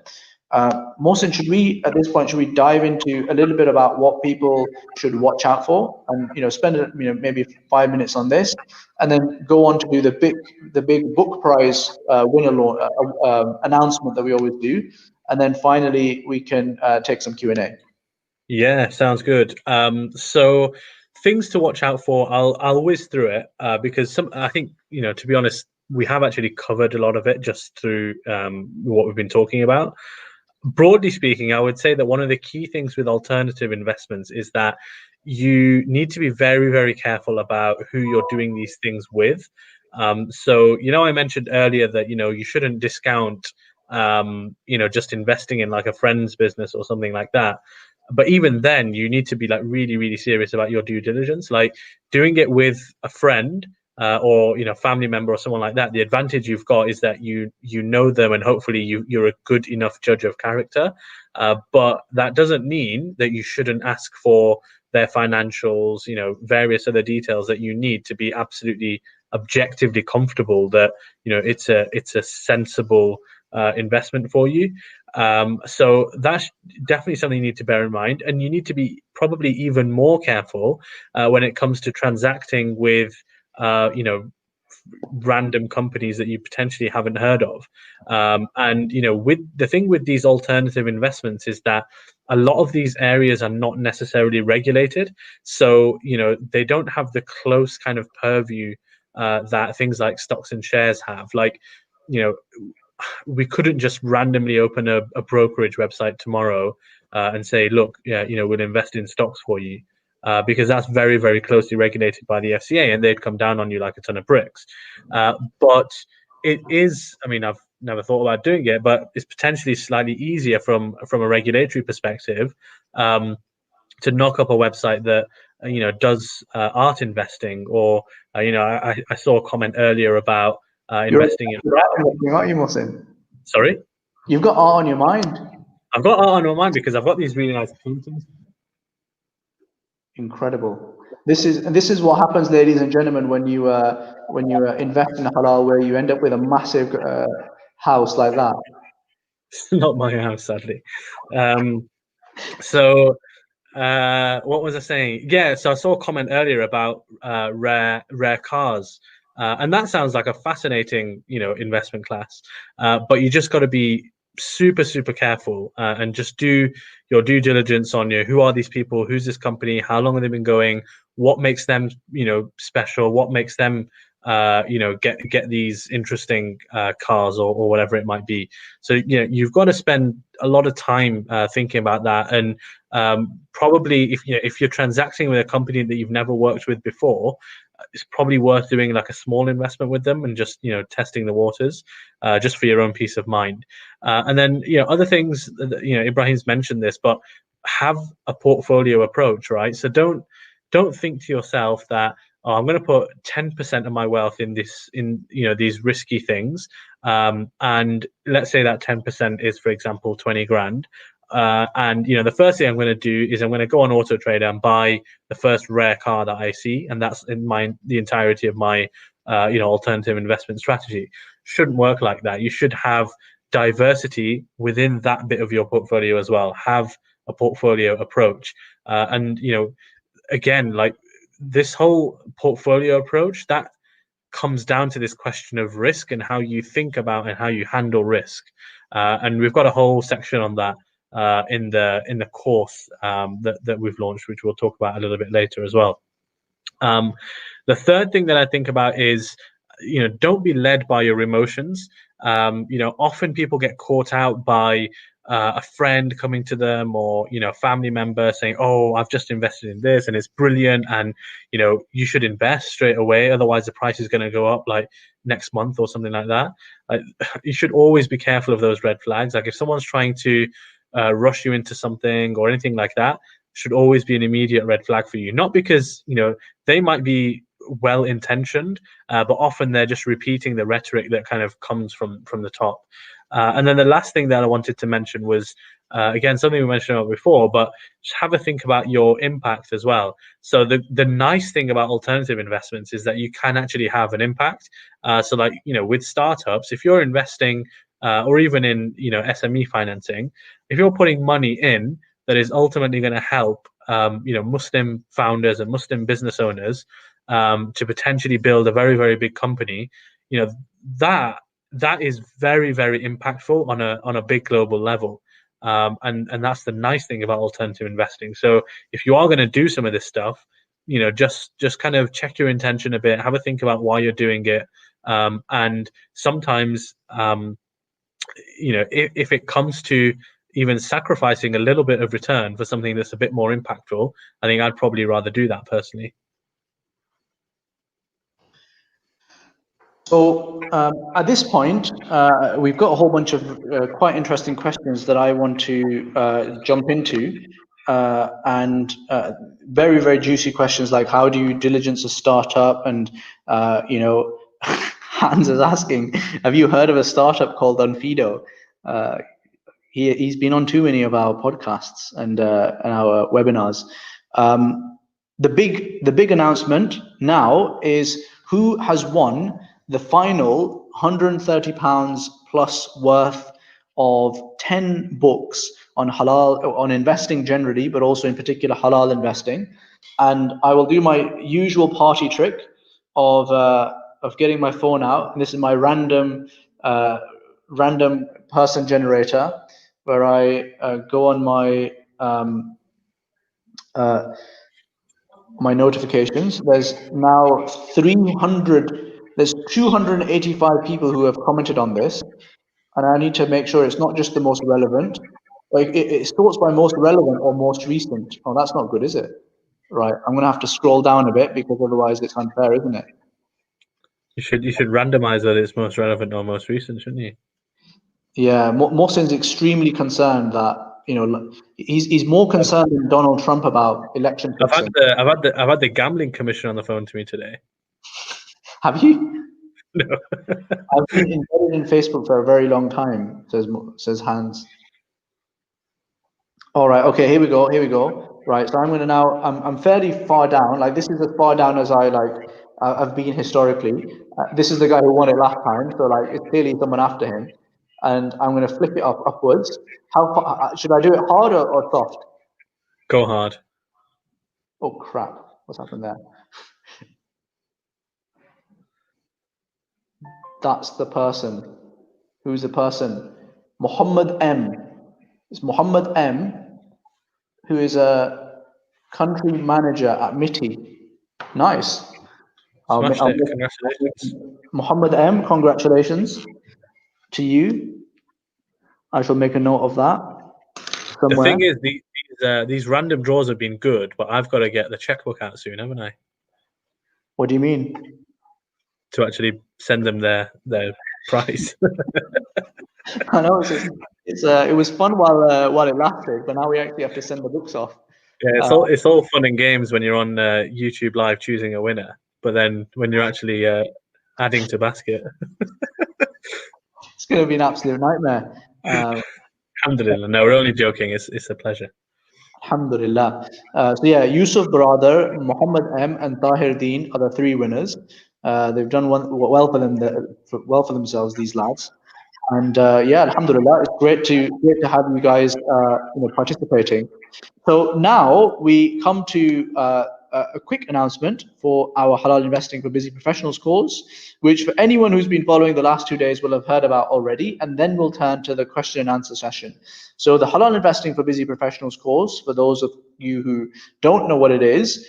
Mohsin, at this point, should we dive into a little bit about what people should watch out for, and spend maybe 5 minutes on this, and then go on to do the big book prize winner announcement that we always do, and then finally we can take some Q&A. Yeah, sounds good. So things to watch out for, I'll whiz through it because I think to be honest, we have actually covered a lot of it just through what we've been talking about. Broadly speaking, I would say that one of the key things with alternative investments is that you need to be very, very careful about who you're doing these things with. So, I mentioned earlier that, you shouldn't discount, just investing in like a friend's business or something like that. But even then, you need to be like really, really serious about your due diligence. Like doing it with a friend or family member or someone like that, the advantage you've got is that you know them, and hopefully you're a good enough judge of character. But that doesn't mean that you shouldn't ask for their financials, various other details that you need to be absolutely objectively comfortable that it's a sensible investment for you. So that's definitely something you need to bear in mind, and you need to be probably even more careful when it comes to transacting with random companies that you potentially haven't heard of. And with the thing with these alternative investments is that a lot of these areas are not necessarily regulated, so they don't have the close kind of purview that things like stocks and shares have. Like we couldn't just randomly open a brokerage website tomorrow and say, look, yeah, we'll invest in stocks for you, because that's very, very closely regulated by the FCA, and they'd come down on you like a ton of bricks. But it is, I mean, I've never thought about doing it, but it's potentially slightly easier from a regulatory perspective, to knock up a website that does art investing, or I saw a comment earlier about investing in. Aren't you, Mohsin? Sorry, you've got art on your mind. I've got art on my mind because I've got these really nice paintings. Incredible. This is what happens, ladies and gentlemen, when you invest in halal, where you end up with a massive house like that. It's not my house, sadly. So what was I saying? Yeah, so I saw a comment earlier about rare cars, and that sounds like a fascinating investment class, but you just got to be super careful, and just do your due diligence on who are these people, who's this company, how long have they been going, what makes them special, what makes them get these interesting cars, or whatever it might be. So you've got to spend a lot of time thinking about that, and probably if you're transacting with a company that you've never worked with before, it's probably worth doing like a small investment with them and just testing the waters, just for your own peace of mind. And then other things that, Ibrahim's mentioned this, but have a portfolio approach, right? So don't think to yourself that, oh, I'm going to put 10% of my wealth in these risky things, and let's say that 10% is, for example, 20 grand. And the first thing I'm going to do is I'm going to go on Auto Trader and buy the first rare car that I see, and that's in the entirety of my alternative investment strategy. Shouldn't work like that. You should have diversity within that bit of your portfolio as well. Have a portfolio approach, and again, like this whole portfolio approach, that comes down to this question of risk and how you think about and how you handle risk. And we've got a whole section on that in the course that we've launched, which we'll talk about a little bit later as well. The third thing that I think about is, don't be led by your emotions. Often people get caught out by a friend coming to them, or a family member saying, oh, I've just invested in this and it's brilliant, and you should invest straight away, otherwise the price is going to go up like next month or something like that. You should always be careful of those red flags. Like if someone's trying to rush you into something or anything like that, should always be an immediate red flag for you. Not because they might be well intentioned, but often they're just repeating the rhetoric that kind of comes from the top. And then the last thing that I wanted to mention was, again, something we mentioned before, but just have a think about your impact as well. So the nice thing about alternative investments is that you can actually have an impact. So like, with startups, if you're investing, or even in, SME financing, if you're putting money in that is ultimately going to help, Muslim founders and Muslim business owners, to potentially build a very, very big company, that is very, very impactful on a big global level. And that's the nice thing about alternative investing. So if you are going to do some of this stuff, just kind of check your intention a bit, have a think about why you're doing it. And sometimes, if it comes to even sacrificing a little bit of return for something that's a bit more impactful, I think I'd probably rather do that personally. So at this point, we've got a whole bunch of quite interesting questions that I want to jump into, and very, very juicy questions like, how do you diligence a startup? And Hans is asking, have you heard of a startup called Unfido? He's been on too many of our podcasts and our webinars. The big announcement now is who has won the final £130 plus worth of 10 books on halal, on investing generally, but also in particular halal investing. And I will do my usual party trick of getting my phone out. And this is my random person generator, where I go on my my notifications. There's now 285 people who have commented on this. and I need to make sure it's not just the most relevant. Like it sorts by most relevant or most recent. Oh, that's not good, is it? Right, I'm gonna have to scroll down a bit because otherwise it's unfair, isn't it? You should randomize that it's most relevant or most recent, shouldn't you? Yeah, Mohsin's extremely concerned that he's more concerned than Donald Trump about election fixing. I've had the gambling commission on the phone to me today. Have you? No. I've been embedded in Facebook for a very long time, says Hans. All right, okay, here we go. Right, so I'm going to now, I'm fairly far down, like this is as far down as I've been historically. This is the guy who won it last time, so like it's clearly someone after him. And I'm going to flip it upwards. How far, should I do it hard or soft? Go hard. Oh crap, what's happened there? That's the person. Who's the person? Muhammad M. It's Muhammad M, who is a country manager at MITI. Nice. Smashed it. Congratulations. Muhammad M, congratulations to you. I shall make a note of that somewhere. The thing is, these random draws have been good, but I've got to get the checkbook out soon, haven't I? What do you mean? To actually send them their prize. I know it was fun while it lasted, but now we actually have to send the books off. Yeah, it's all fun and games when you're on YouTube Live choosing a winner, but then when you're actually adding to basket, it's going to be an absolute nightmare. Alhamdulillah. No, we're only joking. It's a pleasure. Alhamdulillah. So yeah, Yusuf Brother, Muhammad M, and Tahir Deen are the three winners. They've done well for themselves, these lads. And yeah, alhamdulillah, it's great to have you guys participating. So now we come to a quick announcement for our Halal Investing for Busy Professionals course, which for anyone who's been following the last 2 days will have heard about already, and then we'll turn to the question and answer session. So the Halal Investing for Busy Professionals course, for those of you who don't know what it is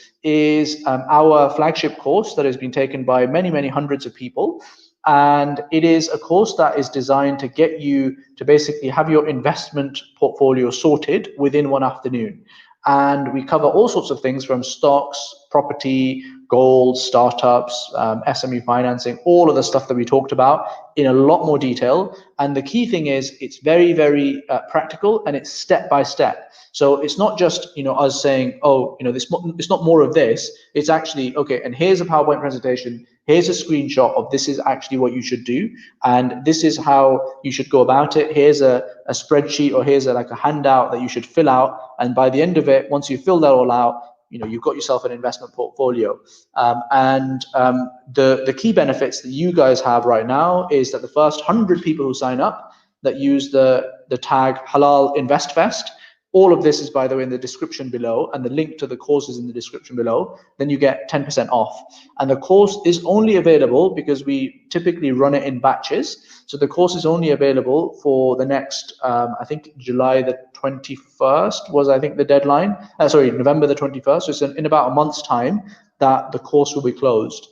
our flagship course that has been taken by many, many hundreds of people. And it is a course that is designed to get you to basically have your investment portfolio sorted within one afternoon. And we cover all sorts of things from stocks, property, gold, startups, SME financing, all of the stuff that we talked about in a lot more detail. And the key thing is it's very, very practical, and it's step by step. So it's not just us saying, oh, it's not more of this. It's actually, okay, and here's a PowerPoint presentation. Here's a screenshot of this is actually what you should do, and this is how you should go about it. Here's a spreadsheet, or here's a handout that you should fill out. And by the end of it, once you fill that all out, you've got yourself an investment portfolio. The key benefits that you guys have right now is that the first 100 people who sign up that use the tag Halal InvestFest, all of this is, by the way, in the description below, and the link to the course is in the description below. Then you get 10% off. And the course is only available because we typically run it in batches. So the course is only available for the next, I think July the 21st was, I think, the deadline. November the 21st. So it's in about a month's time that the course will be closed.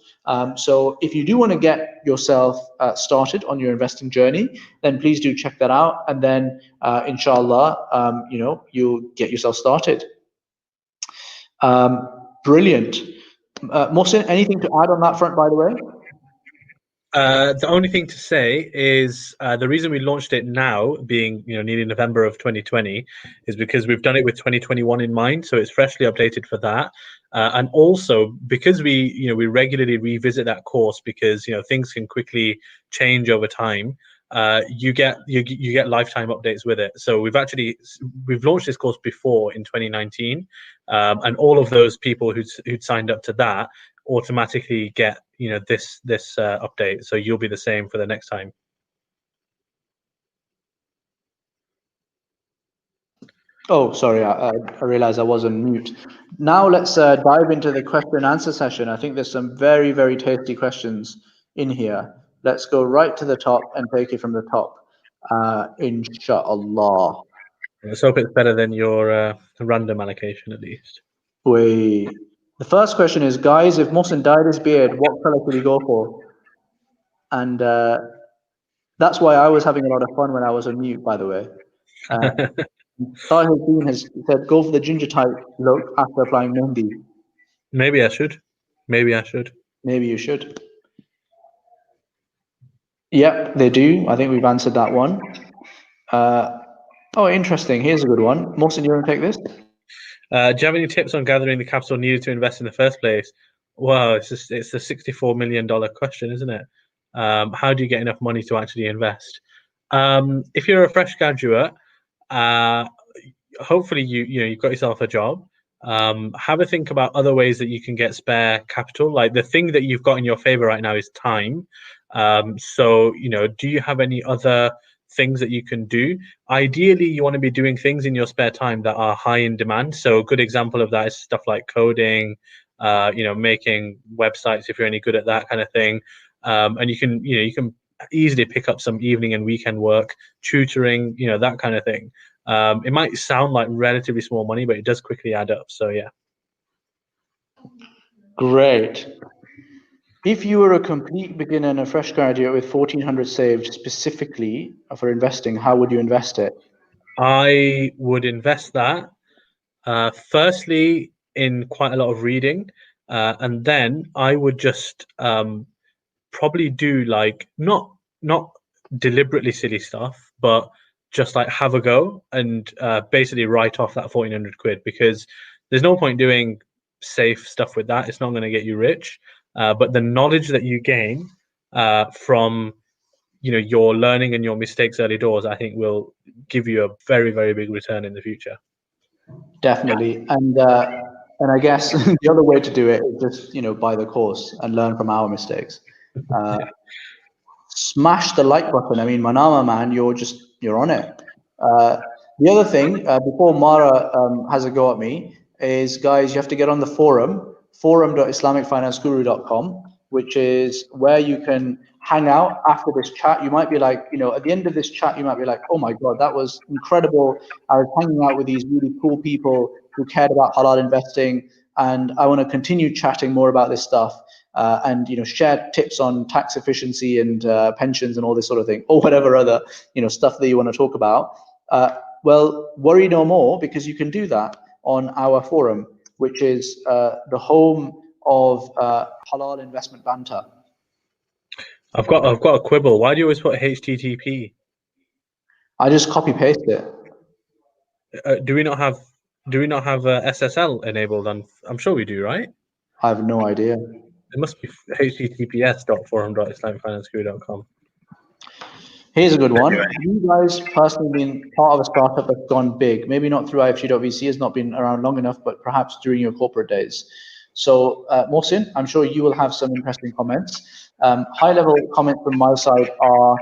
So if you do want to get yourself started on your investing journey, then please do check that out. And then inshallah, you'll get yourself started. Brilliant. Mohsin, anything to add on that front, by the way? The only thing to say is the reason we launched it now, being nearly November of 2020, is because we've done it with 2021 in mind, so it's freshly updated for that, and also because we regularly revisit that course because things can quickly change over time. You get lifetime updates with it. So we've launched this course before in 2019, and all of those people who'd signed up to that automatically get this update. So you'll be the same for the next time. Oh, sorry, I realized I was on mute. Now let's dive into the question and answer session. I think there's some very, very tasty questions in here. Let's go right to the top and take it from the top, inshallah. Let's hope it's better than your random allocation, at least. The first question is, guys, if Mohsin dyed his beard, what color could he go for? And That's why I was having a lot of fun when I was on mute, by the way. Tahir has said, go for the ginger type look after applying Mendi. Maybe I should. Maybe I should. Maybe you should. Yep, they do. I think we've answered that one. Oh, interesting. Here's a good one. Mohsin, you want to take this? Do you have any tips on gathering the capital needed to invest in the first place? Well, it's the $64 million question, isn't it? How do you get enough money to actually invest? If you're a fresh graduate, hopefully you've got yourself a job. Have a think about other ways that you can get spare capital. Like the thing that you've got in your favor right now is time. So do you have any other things that you can do? Ideally, you want to be doing things in your spare time that are high in demand. So a good example of that is stuff like coding, making websites if you're any good at that kind of thing. And you can easily pick up some evening and weekend work, tutoring, that kind of thing. It might sound like relatively small money, but it does quickly add up. So yeah. Great. If you were a complete beginner and a fresh graduate with 1,400 saved specifically for investing, how would you invest it? I would invest that firstly in quite a lot of reading, and then I would just probably do like not deliberately silly stuff, but just like have a go and basically write off that 1,400 quid, because there's no point doing safe stuff with that. It's not going to get you rich. But the knowledge that you gain from your learning and your mistakes early doors, I think will give you a very, very big return in the future. Definitely. And I guess the other way to do it is just buy the course and learn from our mistakes. Smash the like button. I mean, Manama, man, you're on it. The other thing, before Mara has a go at me, is guys, you have to get on the forum.islamicfinanceguru.com, which is where you can hang out after this chat. You might be like, at the end of this chat, you might be like, oh my God, that was incredible. I was hanging out with these really cool people who cared about halal investing, and I want to continue chatting more about this stuff. And share tips on tax efficiency and pensions and all this sort of thing, or whatever other stuff that you want to talk about. Well, worry no more, because you can do that on our forum, which is the home of halal investment banter. I've got a quibble. Why do you always put HTTP? I just copy paste it. Do we not have SSL enabled? I'm sure we do, right? I have no idea. It must be https://forum.islamicfinanceguru.com. Here's a good one. Have you guys personally been part of a startup that's gone big? Maybe not through IFG.VC, has not been around long enough, but perhaps during your corporate days. So, Mohsin, I'm sure you will have some interesting comments. High-level comments from my side are,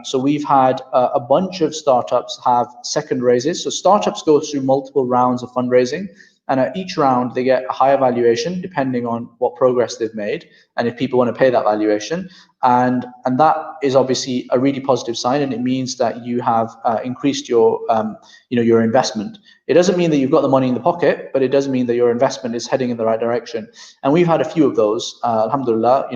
so we've had a bunch of startups have second raises. So startups go through multiple rounds of fundraising. And at each round, they get a higher valuation depending on what progress they've made and if people want to pay that valuation. And that is obviously a really positive sign, and it means that you have increased your your investment. It doesn't mean that you've got the money in the pocket, but it does mean that your investment is heading in the right direction. And we've had a few of those. Alhamdulillah,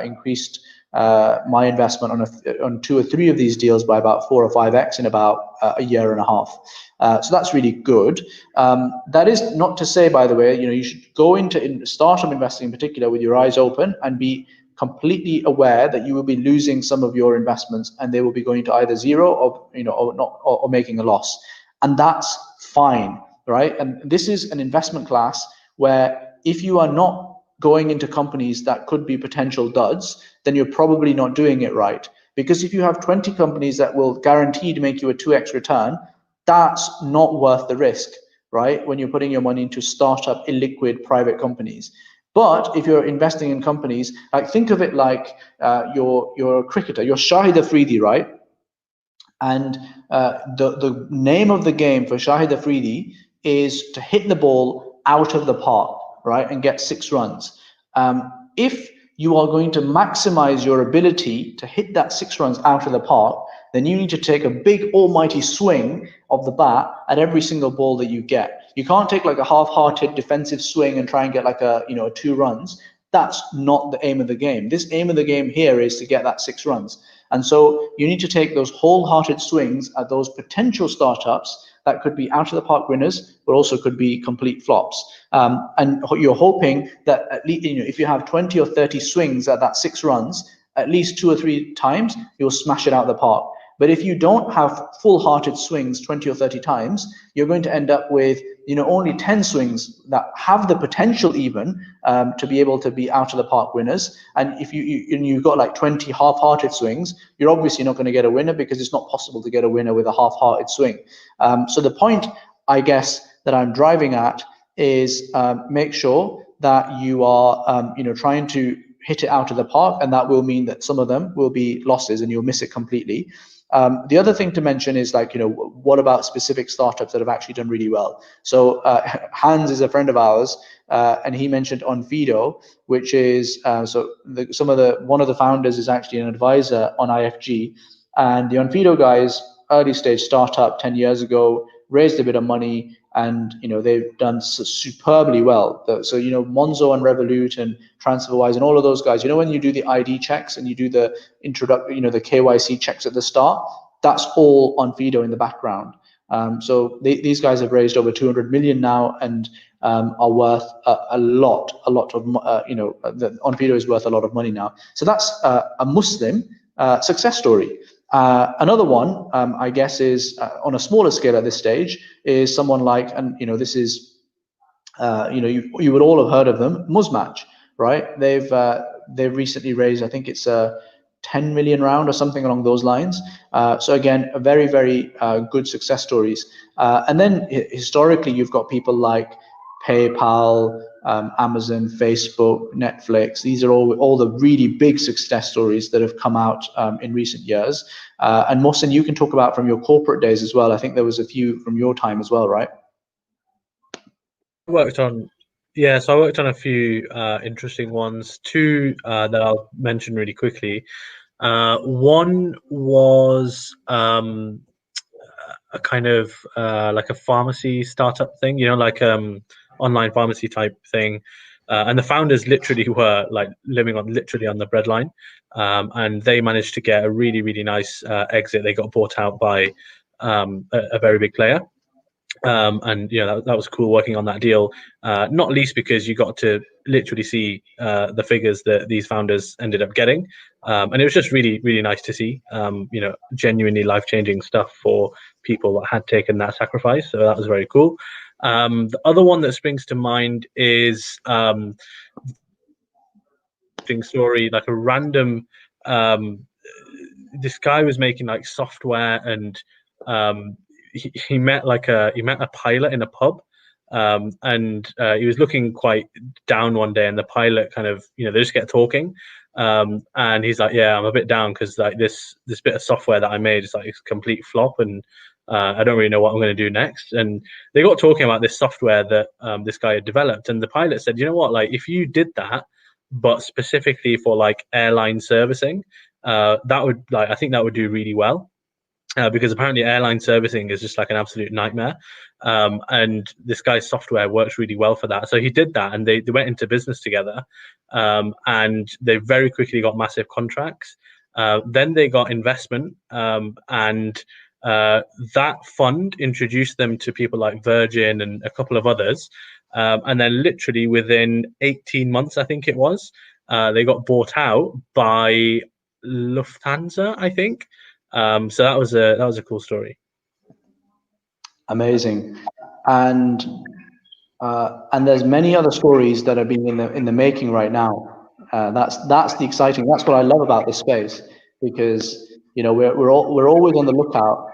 increased my investment on 2 or 3 of these deals by about 4 or 5x in about a year and a half. So that's really good. That is not to say, by the way, you should go into startup investing in particular with your eyes open and be completely aware that you will be losing some of your investments and they will be going to either zero or making a loss, and that's fine, right? And this is an investment class where if you are not going into companies that could be potential duds, then you're probably not doing it right. Because if you have 20 companies that will guarantee to make you a 2x return, that's not worth the risk, right? When you're putting your money into startup, illiquid private companies. But if you're investing in companies, like think of it like you're a cricketer, you're Shahid Afridi, right? And the name of the game for Shahid Afridi is to hit the ball out of the park, right, and get 6 runs. If you are going to maximize your ability to hit that 6 runs out of the park, then you need to take a big almighty swing of the bat at every single ball that you get. You can't take like a half-hearted defensive swing and try and get like a 2 runs. That's not the aim of the game. This aim of the game here is to get that 6 runs. And so you need to take those wholehearted swings at those potential startups that could be out of the park winners, but also could be complete flops. And you're hoping that at least, if you have 20 or 30 swings at that 6 runs, at least 2 or 3 times, you'll smash it out of the park. But if you don't have full-hearted swings 20 or 30 times, you're going to end up with only 10 swings that have the potential even to be able to be out of the park winners. And if you've got like 20 half-hearted swings, you're obviously not going to get a winner, because it's not possible to get a winner with a half-hearted swing. So the point, I guess, that I'm driving at is make sure that you are trying to hit it out of the park, and that will mean that some of them will be losses and you'll miss it completely. The other thing to mention is what about specific startups that have actually done really well? So Hans is a friend of ours, and he mentioned Onfido, which is one of the founders is actually an advisor on IFG, and the Onfido guys, early stage startup 10 years ago, raised a bit of money, and they've done superbly well. So Monzo and Revolut and TransferWise and all of those guys, when you do the ID checks and you do the the KYC checks at the start, that's all on Fido in the background. So these guys have raised over 200 million now, and are worth a lot of Onfido is worth a lot of money now. So that's a Muslim success story. Another one, I guess, is on a smaller scale at this stage, is someone like, and this is, you would all have heard of them, Muzmatch, right? They've recently raised, I think it's a 10 million round or something along those lines. So again, a very, very good success stories. And then historically, you've got people like PayPal, Amazon, Facebook, Netflix. These are all the really big success stories that have come out in recent years. And Mohsin, you can talk about from your corporate days as well. I think there was a few from your time as well, right? So I worked on a few interesting ones. Two that I'll mention really quickly. One was a kind of like a pharmacy startup thing, like online pharmacy type thing. And the founders literally were like living literally on the breadline, and they managed to get a really, really nice exit. They got bought out by a very big player. And that was cool working on that deal, not least because you got to literally see the figures that these founders ended up getting, and it was just really, really nice to see genuinely life-changing stuff for people that had taken that sacrifice. So that was very cool. The other one that springs to mind is story, like a random this guy was making like software, and he met a pilot in a pub, and he was looking quite down one day, and the pilot kind of they just get talking, and he's like, yeah, I'm a bit down because like this bit of software that I made is like a complete flop, and I don't really know what I'm going to do next. And they got talking about this software that this guy had developed, and the pilot said, like, if you did that but specifically for like airline servicing, that would I think that would do really well. Because apparently airline servicing is just like an absolute nightmare, and this guy's software works really well for that. So he did that, and they went into business together, and they very quickly got massive contracts. Then they got investment, and that fund introduced them to people like Virgin and a couple of others, and then literally within 18 months, I think it was, they got bought out by Lufthansa, I think. So that was a cool story. Amazing. And there's many other stories that are being in the making right now. That's the exciting. That's what I love about this space, because we're always on the lookout,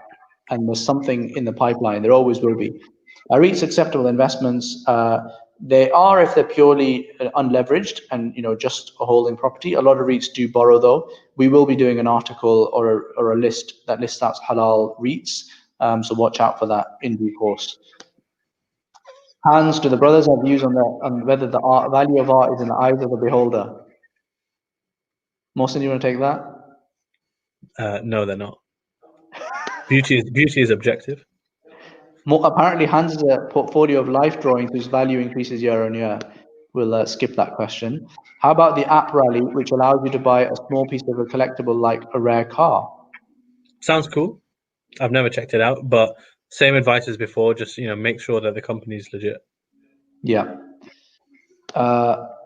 and there's something in the pipeline. There always will be. Reits acceptable investments. They are if they're purely unleveraged and just a holding property. A lot of REITs do borrow though. We will be doing an article or a list that lists out halal REITs. So watch out for that in due course. Hans, do the brothers have views on whether the value of art is in the eyes of the beholder? Mohsin, you want to take that? No, they're not. Beauty is objective. Apparently, Hans has a portfolio of life drawings whose value increases year on year. we'll skip that question. How about the app rally, which allows you to buy a small piece of a collectible like a rare car? Sounds cool. I've never checked it out, but same advice as before. Just make sure that the company's legit. Yeah.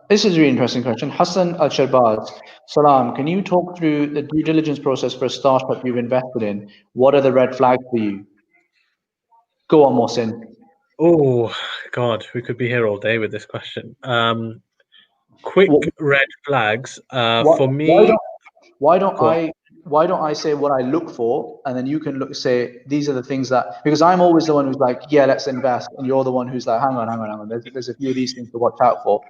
This is a really interesting question. Hassan Al-Sharbaz, Salam, can you talk through the due diligence process for a startup you've invested in? What are the red flags for you? Go on, Mohsin. Oh, God, we could be here all day with this question. Quick red flags. For me, why don't I say what I look for, and then you can say these are the things that, because I'm always the one who's like, yeah, let's invest, and you're the one who's like, hang on. There's a few of these things to watch out for.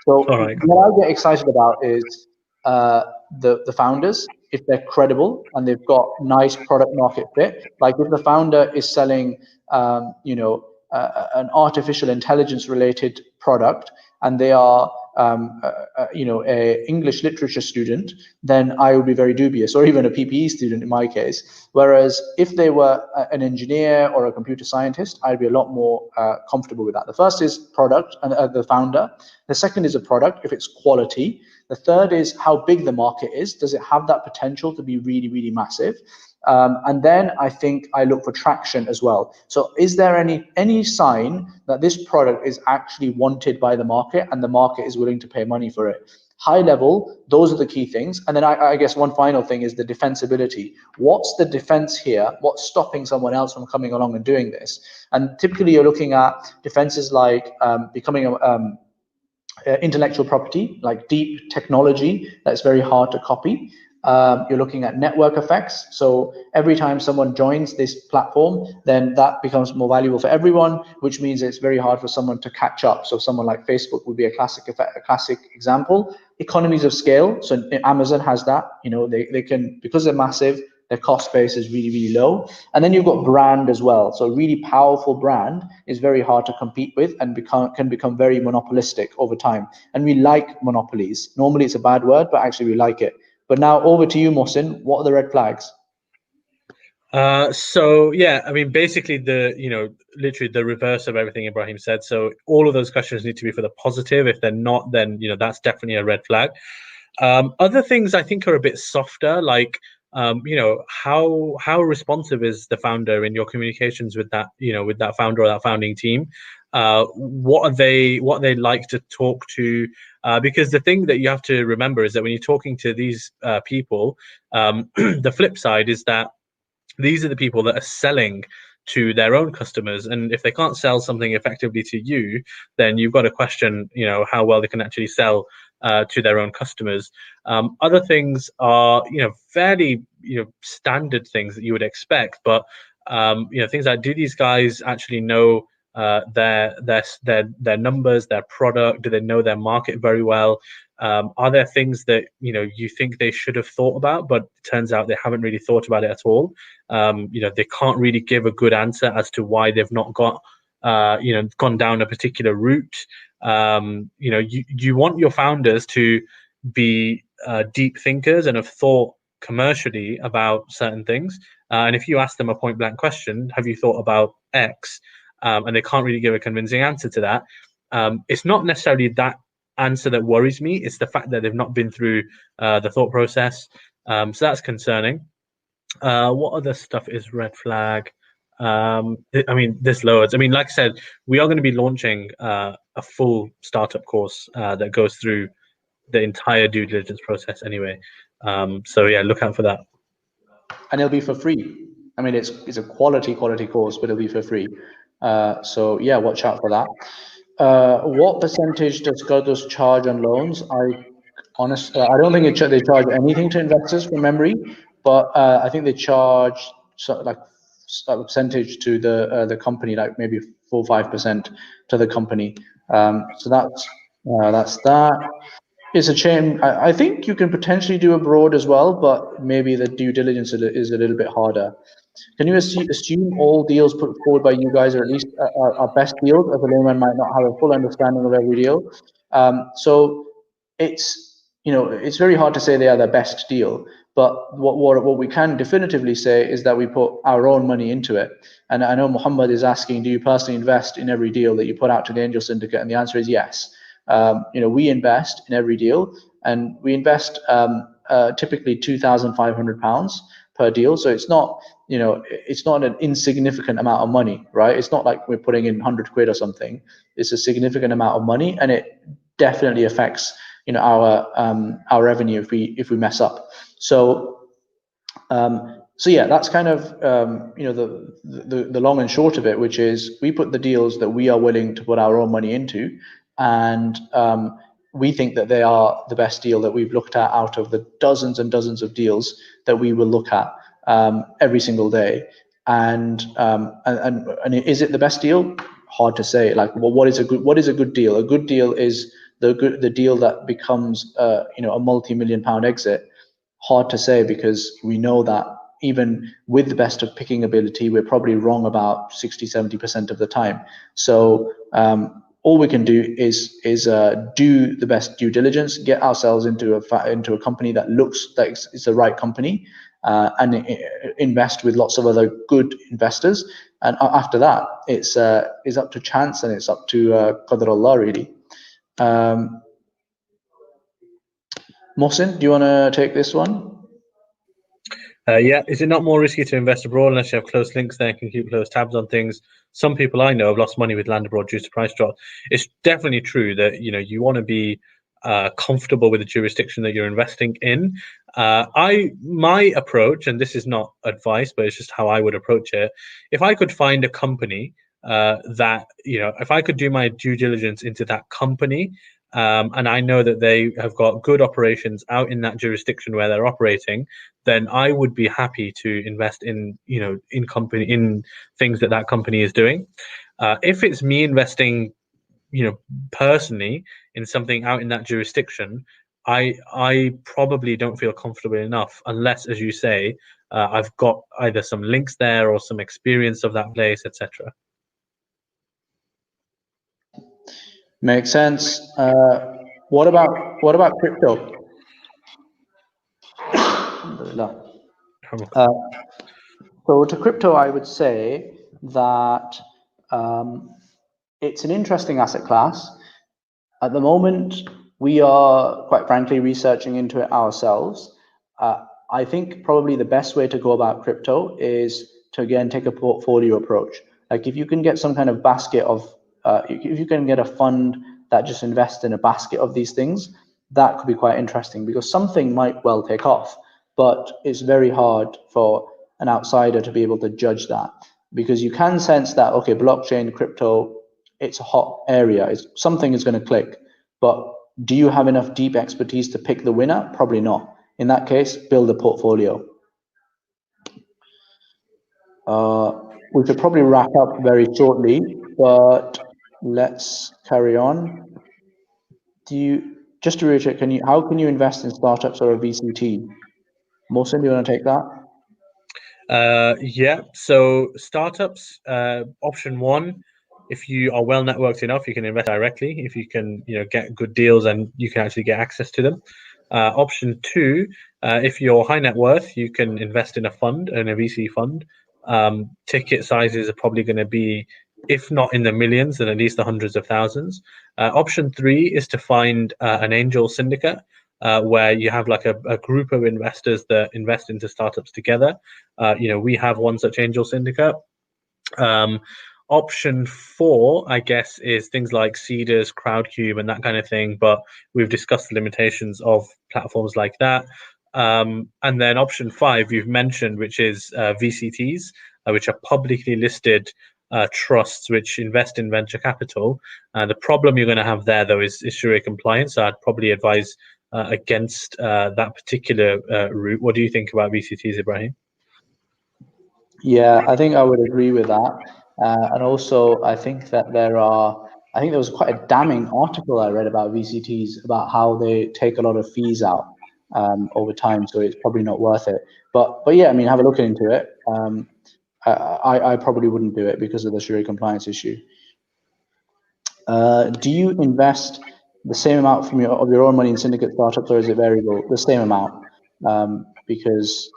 So all right. what I get excited about is the founders, if they're credible and they've got nice product market fit. Like if the founder is selling, an artificial intelligence related product, and they are a English literature student, then I would be very dubious, or even a PPE student in my case. Whereas if they were an engineer or a computer scientist, I'd be a lot more comfortable with that. The first is product and the founder. The second is a product, if it's quality. The third is how big the market is. Does it have that potential to be really, really massive? And then I think I look for traction as well. So is there any sign that this product is actually wanted by the market and the market is willing to pay money for it? High level, those are the key things. And then I guess one final thing is the defensibility. What's the defense here? What's stopping someone else from coming along and doing this? And typically you're looking at defenses like becoming intellectual property, like deep technology that's very hard to copy. You're looking at network effects. So every time someone joins this platform, then that becomes more valuable for everyone, which means it's very hard for someone to catch up. So someone like Facebook would be a classic example. Economies of scale. So Amazon has that. They can, because they're massive, their cost base is really, really low. And then you've got brand as well. So a really powerful brand is very hard to compete with and can become very monopolistic over time. And we like monopolies. Normally it's a bad word, but actually we like it. But now over to you, Mohsin. What are the red flags? So yeah, I mean, basically literally the reverse of everything Ibrahim said. So all of those questions need to be for the positive. If they're not, then that's definitely a red flag. Other things I think are a bit softer, like how responsive is the founder in your communications with that founder or that founding team? What they like to talk to? Because the thing that you have to remember is that when you're talking to these people, the flip side is that these are the people that are selling to their own customers, and if they can't sell something effectively to you, then you've got to question how well they can actually sell to their own customers. Other things are fairly standard things that you would expect, but things like, do these guys actually know their numbers, their product? Do they know their market very well? Are there things that you think they should have thought about, but it turns out they haven't really thought about it at all? They can't really give a good answer as to why they've not got gone down a particular route. You want your founders to be deep thinkers and have thought commercially about certain things. And if you ask them a point blank question, have you thought about X? And they can't really give a convincing answer to that. It's not necessarily that answer that worries me. It's the fact that they've not been through the thought process. So that's concerning. What other stuff is red flag? I mean, there's loads. I mean, like I said, we are going to be launching a full startup course that goes through the entire due diligence process anyway. So yeah, look out for that. And it'll be for free. I mean, it's a quality course, but it'll be for free. So yeah, watch out for that. What percentage does Scudder's charge on loans? I don't think they charge anything to investors from memory, but I think they charge like a percentage to the company, like maybe 4 or 5% to the company. So that's that. It's a shame. I think you can potentially do abroad as well, but maybe the due diligence is a little bit harder. Can you assume all deals put forward by you guys are at least are best deals, as a layman might not have a full understanding of every deal? So it's very hard to say they are the best deal, but what we can definitively say is that we put our own money into it. And I know Muhammad is asking, do you personally invest in every deal that you put out to the Angel Syndicate? And the answer is yes. we invest in every deal, and we invest typically £2,500 per deal. So it's not, it's not an insignificant amount of money, right? It's not like we're putting in 100 quid or something. It's a significant amount of money, and it definitely affects, our revenue if we mess up. So yeah, that's kind of the long and short of it, which is we put the deals that we are willing to put our own money into, and we think that they are the best deal that we've looked at out of the dozens and dozens of deals that we will look at every single day. And is it the best deal? Hard to say. Like, well, what is a good deal? A good deal is the deal that becomes a multi-million-pound exit. Hard to say, because we know that even with the best of picking ability, we're probably wrong about 60-70% of the time. So all we can do is do the best due diligence, get ourselves into a company that looks like it's the right company, and invest with lots of other good investors. And after that, it's up to chance, and it's up to Qadr Allah, really. Mohsin, do you want to take this one? Yeah, is it not more risky to invest abroad unless you have close links there and can keep close tabs on things? Some people I know have lost money with land abroad due to price drop. It's definitely true that you want to be comfortable with the jurisdiction that you're investing in. My approach, and this is not advice, but it's just how I would approach it. If I could find a company that if I could do my due diligence into that company, and I know that they have got good operations out in that jurisdiction where they're operating, then I would be happy to invest in in things that company is doing. If it's me investing, personally in something out in that jurisdiction, I probably don't feel comfortable enough unless, as you say, I've got either some links there or some experience of that place, etc. Makes sense. What about crypto? So to crypto, I would say that it's an interesting asset class. At the moment, we are, quite frankly, researching into it ourselves. I think probably the best way to go about crypto is to, again, take a portfolio approach. Like, if you can get some kind of basket of, if you can get a fund that just invests in a basket of these things, that could be quite interesting, because something might well take off, but it's very hard for an outsider to be able to judge that, because you can sense that, okay, blockchain, crypto, it's a hot area, something is going to click, but do you have enough deep expertise to pick the winner? Probably not. In that case, build a portfolio. We could probably wrap up very shortly, but let's carry on. Just to reiterate, how can you invest in startups or a VCT? Mohsin, do you want to take that? Yeah, so startups, option one, if you are well networked enough, you can invest directly. If you can, get good deals and you can actually get access to them. Option two, if you're high net worth, you can invest in a fund, in a VC fund. Ticket sizes are probably going to be, if not in the millions, then at least the hundreds of thousands. Option three is to find an angel syndicate, where you have like a group of investors that invest into startups together. We have one such angel syndicate. Option four, I guess, is things like Seeders, Crowdcube, and that kind of thing. But we've discussed the limitations of platforms like that. And then option five, you've mentioned, which is VCTs, which are publicly listed trusts which invest in venture capital. The problem you're going to have there, though, is Sharia compliance. So I'd probably advise against that particular route. What do you think about VCTs, Ibrahim? Yeah, I think I would agree with that. And also, I think that there was quite a damning article I read about VCTs, about how they take a lot of fees out over time. So it's probably not worth it. But yeah, I mean, have a look into it. I probably wouldn't do it because of the Sharia compliance issue. Do you invest the same amount of your own money in syndicate startups, or is it variable? The same amount, because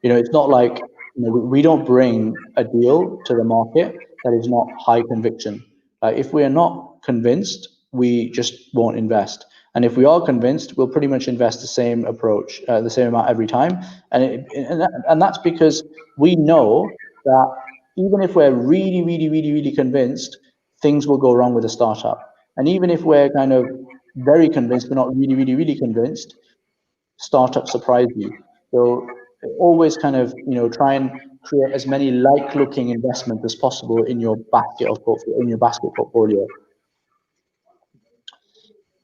it's not like we don't bring a deal to the market that is not high conviction. If we are not convinced, we just won't invest. And if we are convinced, we'll pretty much invest the same approach, the same amount every time. And that's because we know that even if we're really convinced, things will go wrong with a startup. And even if we're kind of very convinced, but not really convinced, startups surprise you. So always kind of, try and create as many like-looking investments as possible in your basket portfolio.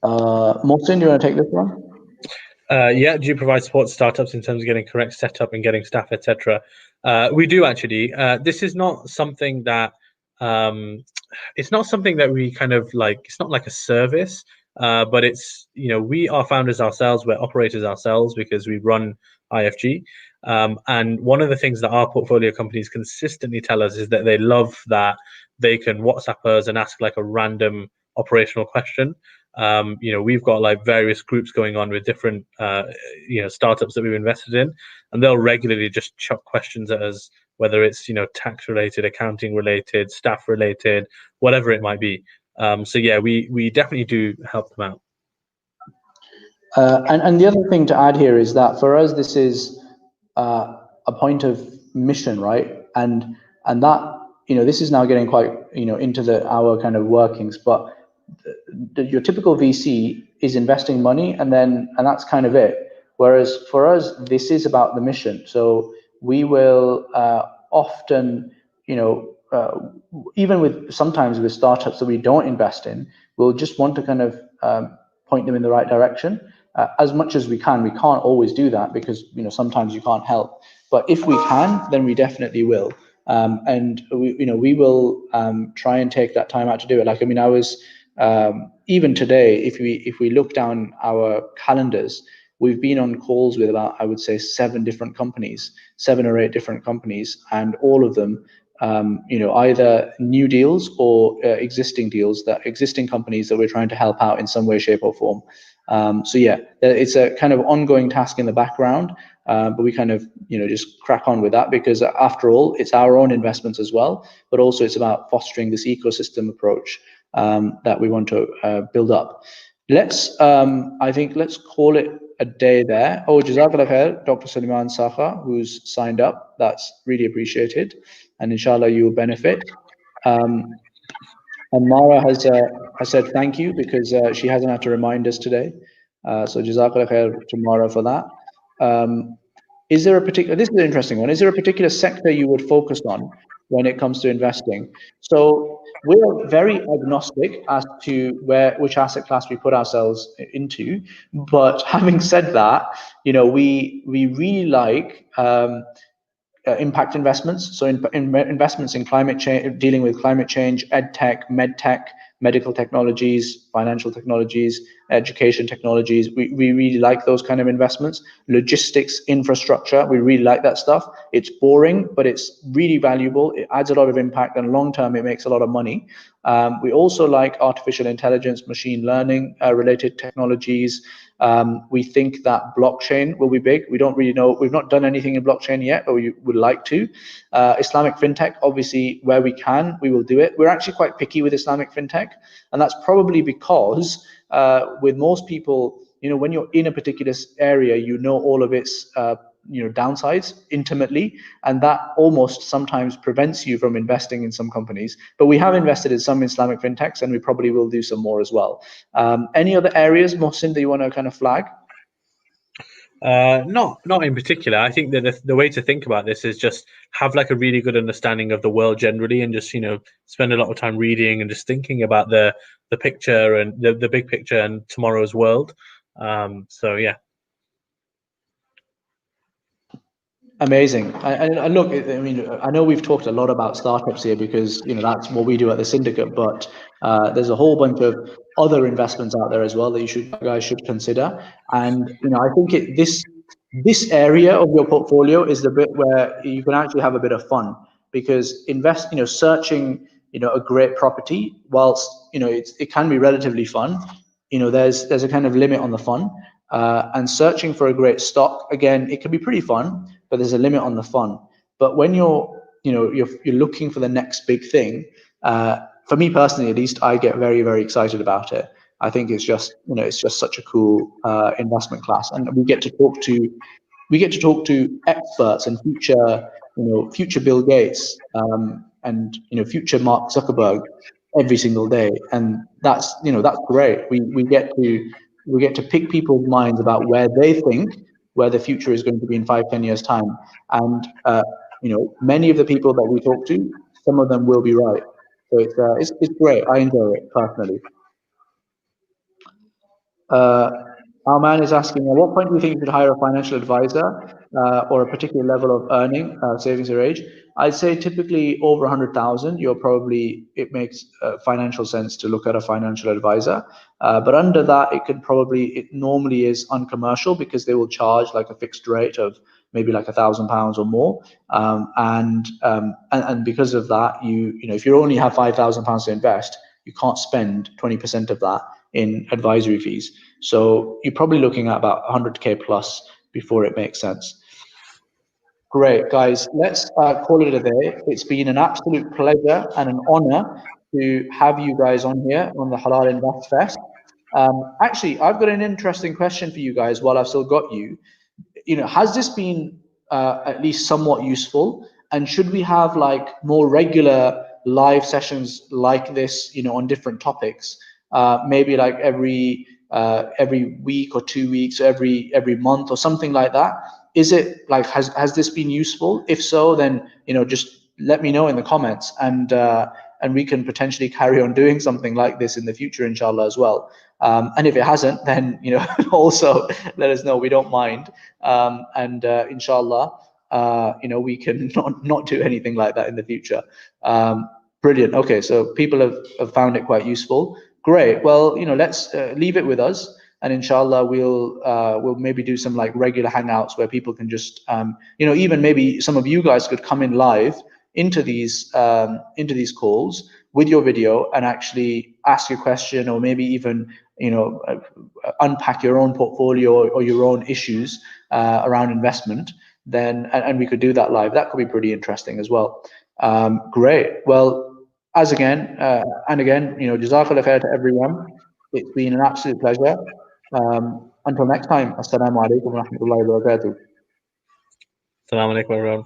Mohsin, do you want to take this one? Yeah, do you provide support to startups in terms of getting correct setup and getting staff, etc.? We do actually. This is not something that it's not something that we kind of like. It's not like a service, but it's we are founders ourselves, we're operators ourselves because we run IFG. And one of the things that our portfolio companies consistently tell us is that they love that they can WhatsApp us and ask like a random operational question. We've got like various groups going on with different startups that we've invested in, and they'll regularly just chuck questions at us, whether it's tax related, accounting related, staff related, whatever it might be. So yeah, we definitely do help them out. And the other thing to add here is that for us, this is a point of mission, right? And that this is now getting quite into our kind of workings, but your typical VC is investing money and that's kind of it. Whereas for us, this is about the mission. So we will often, even sometimes with startups that we don't invest in, we'll just want to kind of point them in the right direction as much as we can. We can't always do that because sometimes you can't help. But if we can, then we definitely will. And we will try and take that time out to do it. Like, I mean, I was even today, if we look down our calendars, we've been on calls with about, I would say, 7 or 8 different companies, and all of them, either new deals or existing companies that we're trying to help out in some way, shape, or form. So yeah, it's a kind of ongoing task in the background, but we kind of just crack on with that because after all, it's our own investments as well, but also it's about fostering this ecosystem approach that we want to build up. Let's call it a day there. Oh, Jazakallah khair, Dr. Sulaiman Sakha, who's signed up. That's really appreciated, and inshallah you will benefit. And Mara has said thank you because she hasn't had to remind us today. So Jazakallah khair to Mara for that. This is an interesting one. Is there a particular sector you would focus on when it comes to investing? So we're very agnostic as to which asset class we put ourselves into. But having said that, we really like impact investments. So investments in climate change, dealing with climate change, ed tech, med tech, medical technologies, financial technologies, education technologies. We really like those kind of investments. Logistics, infrastructure, we really like that stuff. It's boring, but it's really valuable. It adds a lot of impact, and long term, it makes a lot of money. We also like artificial intelligence, machine learning related technologies. We think that blockchain will be big. We don't really know. We've not done anything in blockchain yet, but we would like to. Islamic fintech, obviously, where we can, we will do it. We're actually quite picky with Islamic fintech, and that's probably because with most people, when you're in a particular area, all of its downsides intimately, and that almost sometimes prevents you from investing in some companies. But we have invested in some Islamic fintechs, and we probably will do some more as well. Any other areas, Mohsin, that you want to kind of flag? Not in particular. I think that the way to think about this is just have like a really good understanding of the world generally, and just spend a lot of time reading and just thinking about the picture and the big picture and tomorrow's world. So yeah. Amazing. And look, I mean, I know we've talked a lot about startups here because that's what we do at the Syndicate, but there's a whole bunch of other investments out there as well that you guys should consider. And I think this area of your portfolio is the bit where you can actually have a bit of fun, because searching a great property, whilst it can be relatively fun, there's a kind of limit on the fun. And searching for a great stock, again, it can be pretty fun, but there's a limit on the fun. But when you're looking for the next big thing, for me personally, at least, I get very, very excited about it. I think it's just, it's just such a cool investment class, and we get to talk to experts and future Bill Gates, and future Mark Zuckerberg every single day, and that's great. We get to pick people's minds about where they think where the future is going to be in 5-10 years time, and many of the people that we talk to, some of them will be right. So it's great. I enjoy it personally. Our man is asking, at what point do you think you should hire a financial advisor or a particular level of earning, savings or age? I'd say typically over 100,000, it makes financial sense to look at a financial advisor. But under that, it normally is uncommercial because they will charge like a fixed rate of maybe like £1,000 or more. And because of that, if you only have £5,000 to invest, you can't spend 20% of that in advisory fees. So you're probably looking at about 100K plus before it makes sense. Great, guys. Let's call it a day. It's been an absolute pleasure and an honor to have you guys on here on the Halal Invest Fest. Actually, I've got an interesting question for you guys while I've still got you. Has this been at least somewhat useful? And should we have like more regular live sessions like this, on different topics? Maybe like every week or 2 weeks, every month or something like that. Is it like, has this been useful? If so, then just let me know in the comments, and we can potentially carry on doing something like this in the future, inshallah, as well. And if it hasn't, then also let us know. We don't mind, and inshallah, we can not do anything like that in the future. Brilliant. Okay, so people have found it quite useful. Great. Well, let's leave it with us, and inshallah we'll maybe do some like regular hangouts where people can just even maybe some of you guys could come in live into these calls with your video and actually ask your question, or maybe even unpack your own portfolio or your own issues around investment. Then and we could do that live. That could be pretty interesting as well. Great. Well, again, Jazakallah khair to everyone. It's been an absolute pleasure. Until next time, Assalamu alaikum wa rahmatullahi wa barakatuh. Assalamu alaikum, everyone.